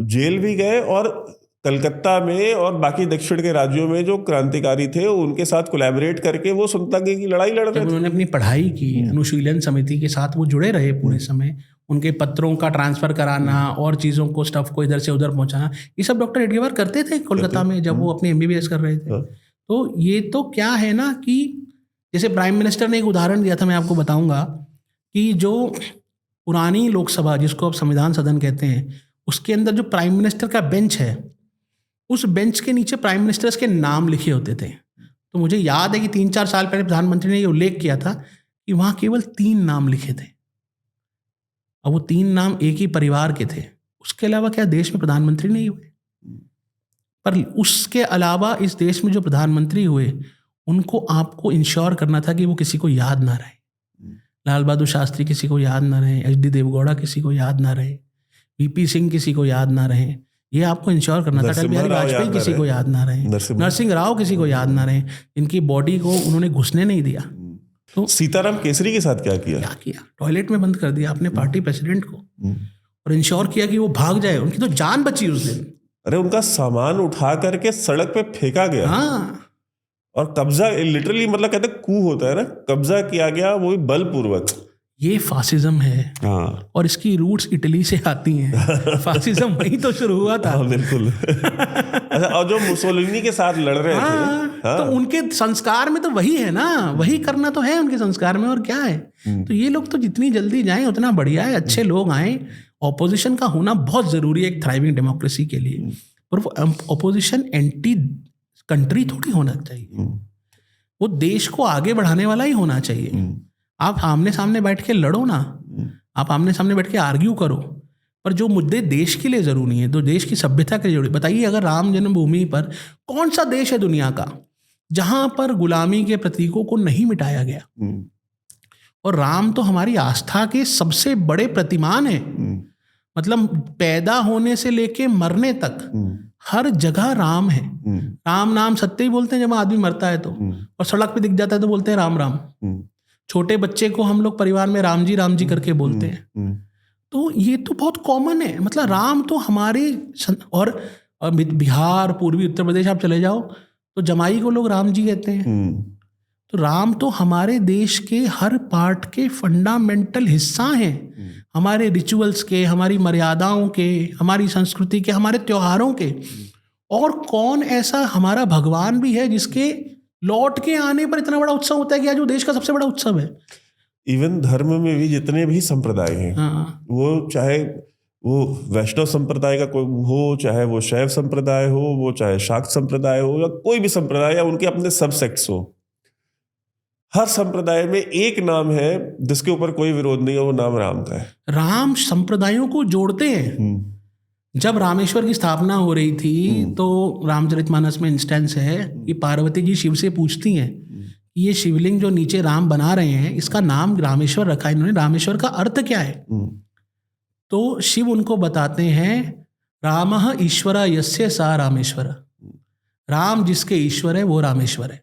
जेल भी गए, और कलकत्ता में और बाकी दक्षिण के राज्यों में जो क्रांतिकारी थे उनके साथ कोलैबोरेट करके वो संतज्ञ की लड़ाई लड़ रहे जब थे। उन्होंने अपनी पढ़ाई की, अनुशीलन समिति के साथ वो जुड़े रहे पूरे समय, उनके पत्रों का ट्रांसफर कराना और चीज़ों को, स्टफ को इधर से उधर पहुंचाना, ये सब डॉक्टर एडगेवार करते थे कोलकाता में जब वो अपनी MBBS कर रहे थे। हाँ। तो ये तो क्या है ना कि जैसे प्राइम मिनिस्टर ने एक उदाहरण दिया था, मैं आपको बताऊंगा, कि जो पुरानी लोकसभा जिसको अब संविधान सदन कहते हैं, उसके अंदर जो प्राइम मिनिस्टर का बेंच है, उस बेंच के नीचे प्राइम मिनिस्टर्स के नाम लिखे होते थे। तो मुझे याद है कि 3-4 साल पहले प्रधानमंत्री ने ये उल्लेख किया था कि वहाँ केवल 3 नाम लिखे थे, और वो 3 नाम एक ही परिवार के थे। उसके अलावा क्या देश में प्रधानमंत्री नहीं हुए? पर उसके अलावा इस देश में जो प्रधानमंत्री हुए उनको आपको इंश्योर करना था कि वो किसी को याद ना रहे। लाल बहादुर शास्त्री किसी को याद ना रहे, HD देवगौड़ा किसी को याद ना रहे, VP सिंह किसी को याद ना रहे, ये आपको इंश्योर करना था। अटल बिहारी वाजपेयी किसी को याद ना रहे, नरसिंह राव किसी को याद ना रहे, इनकी बॉडी को उन्होंने घुसने नहीं दिया। तो सीताराम केसरी के साथ क्या किया? टॉयलेट में बंद कर दिया अपने पार्टी प्रेसिडेंट को, और इंश्योर किया कि वो भाग जाए। उनकी तो जान बची उस दिन। अरे उनका सामान उठा करके सड़क पे फेंका गया। हाँ, और कब्जा, लिटरली मतलब कहते कू होता है ना, कब्जा किया गया, वो भी बलपूर्वक। ये फासिज्म है। हाँ। और इसकी रूट्स इटली से आती हैं। फासिज्म वहीं तो शुरू हुआ था। हाँ, बिल्कुल। अच्छा, और जो मुसोलिनी के साथ लड़ रहे थे, तो उनके संस्कार में तो वही है ना, वही करना तो है उनके संस्कार में, और क्या है। तो ये लोग तो जितनी जल्दी जाएं उतना बढ़िया है, अच्छे लोग आए। ऑपोजिशन का होना बहुत जरूरी है एक थ्राइविंग डेमोक्रेसी के लिए, पर वो ऑपोजिशन एंटी कंट्री थोड़ी होना चाहिए, वो देश को आगे बढ़ाने वाला ही होना चाहिए। आप आमने सामने बैठ के लड़ो ना, आप आमने सामने बैठ के आर्ग्यू करो, पर जो मुद्दे देश के लिए जरूरी हैं, तो देश की सभ्यता के लिए जरूरी। बताइए, अगर राम जन्मभूमि पर, कौन सा देश है दुनिया का जहां पर गुलामी के प्रतीकों को नहीं मिटाया गया? और राम तो हमारी आस्था के सबसे बड़े प्रतिमान है। मतलब पैदा होने से लेके मरने तक हर जगह राम है। राम नाम सत्य ही बोलते हैं जब आदमी मरता है तो, और सड़क पे दिख जाता है तो बोलते हैं राम राम। छोटे बच्चे को हम लोग परिवार में राम जी करके बोलते हैं। तो ये तो बहुत कॉमन है। मतलब राम तो हमारे, और बिहार, पूर्वी उत्तर प्रदेश आप चले जाओ तो जमाई को लोग राम जी कहते हैं। तो राम तो हमारे देश के हर पार्ट के फंडामेंटल हिस्सा हैं, हमारे रिचुअल्स के, हमारी मर्यादाओं के, हमारी संस्कृति के, हमारे त्योहारों के। और कौन ऐसा हमारा भगवान भी है जिसके लौट के आने पर इतना बड़ा उत्सव होता है कि आज वो देश का सबसे बड़ा उत्सव है। इवन धर्म में भी जितने भी संप्रदाय हैं, वो चाहे वो वैष्णव संप्रदाय का कोई हो, चाहे वो शैव संप्रदाय हो, वो चाहे शाक्त संप्रदाय हो, या कोई भी संप्रदाय या उनके अपने सब सेक्ट्स हो, हर संप्रदाय में एक नाम है जिसके ऊपर कोई विरोध नहीं है, वो नाम राम का है। राम संप्रदायों को जोड़ते हैं। जब रामेश्वर की स्थापना हो रही थी तो रामचरितमानस में इंस्टेंस है कि पार्वती जी शिव से पूछती हैं कि ये शिवलिंग जो नीचे राम बना रहे हैं, इसका नाम रामेश्वर रखा है इन्होंने, रामेश्वर का अर्थ क्या है? तो शिव उनको बताते हैं, रामः ईश्वर यस्य सा रामेश्वर, राम जिसके ईश्वर है वो रामेश्वर है।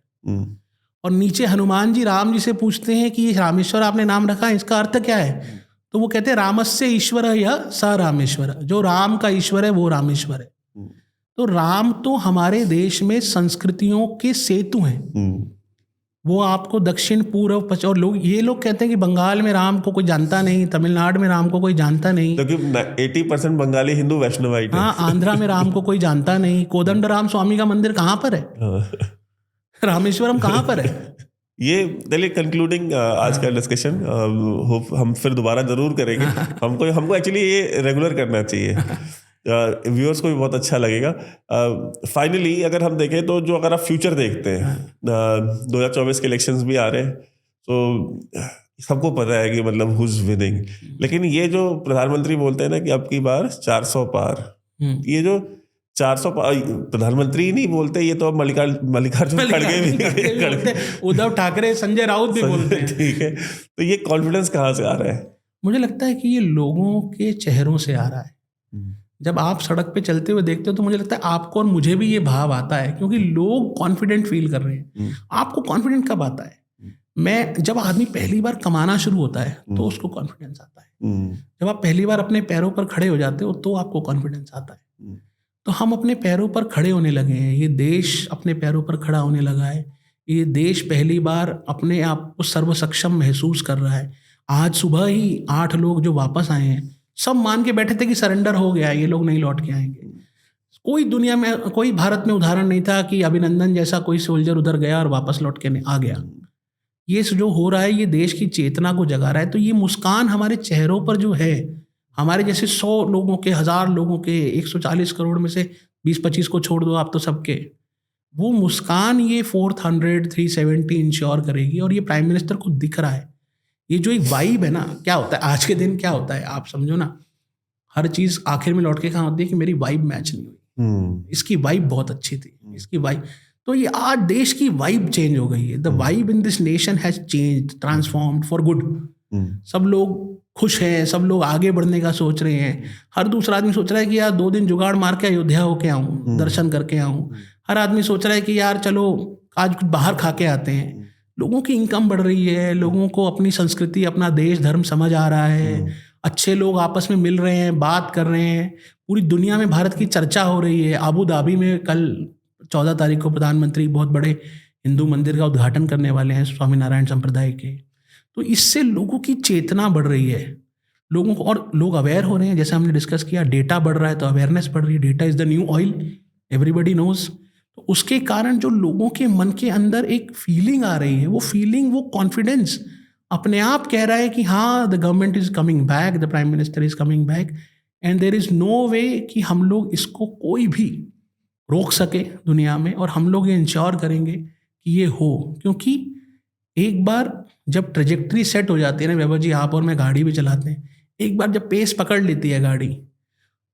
और नीचे हनुमान जी राम जी से पूछते हैं कि ये रामेश्वर आपने नाम रखा है, इसका अर्थ क्या है? तो वो कहते हैं, रामस्य ईश्वर या स रामेश्वर, जो राम का ईश्वर है वो रामेश्वर है। तो राम तो हमारे देश में संस्कृतियों के सेतु हैं। वो आपको दक्षिण, पूर्व, पश्चिम, और ये लोग कहते हैं कि बंगाल में राम को कोई जानता नहीं, तमिलनाडु में राम को कोई जानता नहीं, क्योंकि 80% बंगाली हिंदू वैष्णवाइट है। हाँ, आंध्रा में राम को कोई जानता नहीं। कोदंड राम स्वामी का मंदिर कहाँ पर है? रामेश्वरम कहाँ पर है? ये चलिए कंक्लूडिंग आज का डिस्कशन, होप हम फिर दोबारा जरूर करेंगे। हमको एक्चुअली ये रेगुलर करना चाहिए, व्यूअर्स को भी बहुत अच्छा लगेगा। फाइनली अगर हम देखें तो जो, अगर आप फ्यूचर देखते हैं, 2024 के इलेक्शंस भी आ रहे हैं, तो सबको पता है कि मतलब हुज विनिंग, लेकिन ये जो प्रधानमंत्री बोलते हैं ना कि अब की बार 400 पार, ये जो 400 प्रधानमंत्री नहीं बोलते, ये तो अब मल्लिकार्जुन खड़गे भी, उद्धव ठाकरे, संजय राउत भी बोलते हैं। ठीक है, तो ये कॉन्फिडेंस कहाँ से आ रहा है? मुझे लगता है कि ये लोगों के चेहरों से आ रहा है। जब आप सड़क पे चलते हुए देखते हो तो मुझे लगता है आपको और मुझे भी ये भाव आता है, क्योंकि लोग कॉन्फिडेंट फील कर रहे हैं। आपको कॉन्फिडेंट कब आता है? जब आदमी पहली बार कमाना शुरू होता है तो उसको कॉन्फिडेंस आता है। जब आप पहली बार अपने पैरों पर खड़े हो जाते हो तो आपको कॉन्फिडेंस आता है। तो हम अपने पैरों पर खड़े होने लगे हैं, ये देश अपने पैरों पर खड़ा होने लगा है, ये देश पहली बार अपने आप को सर्वसक्षम महसूस कर रहा है। आज सुबह ही 8 लोग जो वापस आए हैं, सब मान के बैठे थे कि सरेंडर हो गया, ये लोग नहीं लौट के आएंगे। कोई दुनिया में, कोई भारत में उदाहरण नहीं था कि अभिनंदन जैसा कोई सोल्जर उधर गया और वापस लौट के आ गया। ये जो हो रहा है, ये देश की चेतना को जगा रहा है। तो ये मुस्कान हमारे चेहरों पर जो है, हमारे जैसे 100 लोगों के, 1000 लोगों के, 140 करोड़ में से 20-25 को छोड़ दो आप तो सबके, वो मुस्कान ये 400, 370 इंश्योर करेगी। और ये प्राइम मिनिस्टर को दिख रहा है। ये जो एक वाइब है ना, क्या होता है आज के दिन, क्या होता है आप समझो ना, हर चीज़ आखिर में लौट के कहाँ होती है कि मेरी वाइब मैच नहीं हुई, इसकी वाइब बहुत अच्छी थी, इसकी वाइब। तो ये आज देश की वाइब चेंज हो गई है। The vibe in this nation has change, transformed for good. सब लोग खुश हैं, सब लोग आगे बढ़ने का सोच रहे हैं। हर दूसरा आदमी सोच रहा है कि यार 2 दिन जुगाड़ मार के अयोध्या होके आऊँ, दर्शन करके आऊँ। हर आदमी सोच रहा है कि यार चलो आज कुछ बाहर खा के आते हैं। लोगों की इनकम बढ़ रही है, लोगों को अपनी संस्कृति, अपना देश धर्म समझ आ रहा है, अच्छे लोग आपस में मिल रहे हैं, बात कर रहे हैं, पूरी दुनिया में भारत की चर्चा हो रही है। अबू धाबी में कल 14 तारीख को प्रधानमंत्री बहुत बड़े हिंदू मंदिर का उद्घाटन करने वाले हैं, स्वामीनारायण संप्रदाय के। तो इससे लोगों की चेतना बढ़ रही है, लोगों को, और लोग अवेयर हो रहे हैं। जैसे हमने डिस्कस किया, डेटा बढ़ रहा है तो अवेयरनेस बढ़ रही है। Data is the new oil, everybody knows. तो उसके कारण जो लोगों के मन के अंदर एक फीलिंग आ रही है, वो फीलिंग, वो कॉन्फिडेंस अपने आप कह रहा है कि हाँ, the government is coming back, the prime minister is coming back, and there is no way कि हम लोग इसको कोई भी रोक सके दुनिया में। और हम लोग ये इंश्योर करेंगे कि ये हो, क्योंकि एक बार जब ट्रेजेक्ट्री सेट हो जाती है ना वैभव जी, आप और मैं गाड़ी भी चलाते हैं, एक बार जब पेस पकड़ लेती है गाड़ी,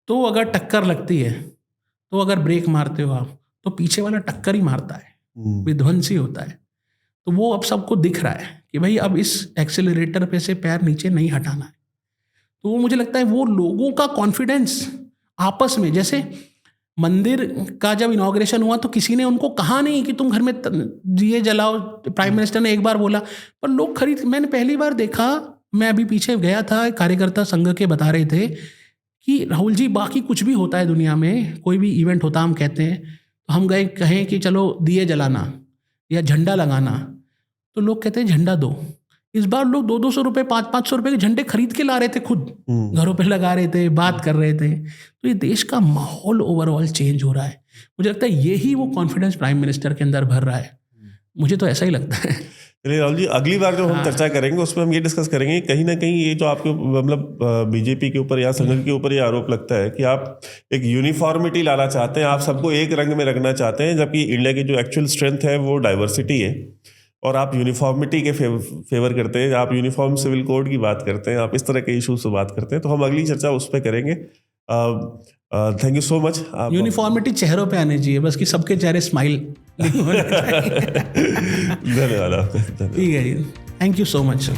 तो अगर टक्कर लगती है, तो अगर ब्रेक मारते हो आप, तो पीछे वाला टक्कर ही मारता है, विध्वंसी होता है। तो वो अब सबको दिख रहा है कि भाई अब इस एक्सेलरेटर पे से पैर नीचे नहीं हटाना है। तो वो मुझे लगता है वो लोगों का कॉन्फिडेंस आपस में, जैसे मंदिर का जब इनॉग्रेशन हुआ तो किसी ने उनको कहा नहीं कि तुम घर में दिए जलाओ, प्राइम मिनिस्टर ने एक बार बोला, पर लोग खरीद, मैंने पहली बार देखा, मैं अभी पीछे गया था, कार्यकर्ता संघ के बता रहे थे कि राहुल जी बाकी कुछ भी होता है दुनिया में, कोई भी इवेंट होता हम कहते हैं, तो हम गए कहें कि चलो दिए जलाना या झंडा लगाना, तो लोग कहते हैं झंडा दो। इस बार लोग 200-200 रुपये, 500-500 रुपये के झंडे खरीद के ला रहे थे, खुद घरों पे लगा रहे थे, बात कर रहे थे। तो ये देश का माहौल ओवरऑल चेंज हो रहा है। मुझे लगता है यही वो कॉन्फिडेंस प्राइम मिनिस्टर के अंदर भर रहा है, मुझे तो ऐसा ही लगता है। चलिए राहुल जी, अगली बार जो हम चर्चा करेंगे उसमें हम ये डिस्कस करेंगे, कहीं ना कहीं ये जो आपके मतलब बीजेपी के ऊपर या संघ के ऊपर ये आरोप लगता है कि आप एक यूनिफॉर्मिटी लाना चाहते हैं, आप सबको एक रंग में रखना चाहते हैं, जबकि इंडिया की जो एक्चुअल स्ट्रेंथ है वो डाइवर्सिटी है, और आप यूनिफॉर्मिटी के फेवर करते हैं, आप यूनिफॉर्म सिविल कोड की बात करते हैं, आप इस तरह के इशूज से बात करते हैं। तो हम अगली चर्चा उस पर करेंगे। Thank you so much. Uniformity चेहरों पे आनी चाहिए, बस कि सबके चेहरे स्माइल नहीं होना चाहिए। धन्यवाद। ठीक है जी, thank you so much sir.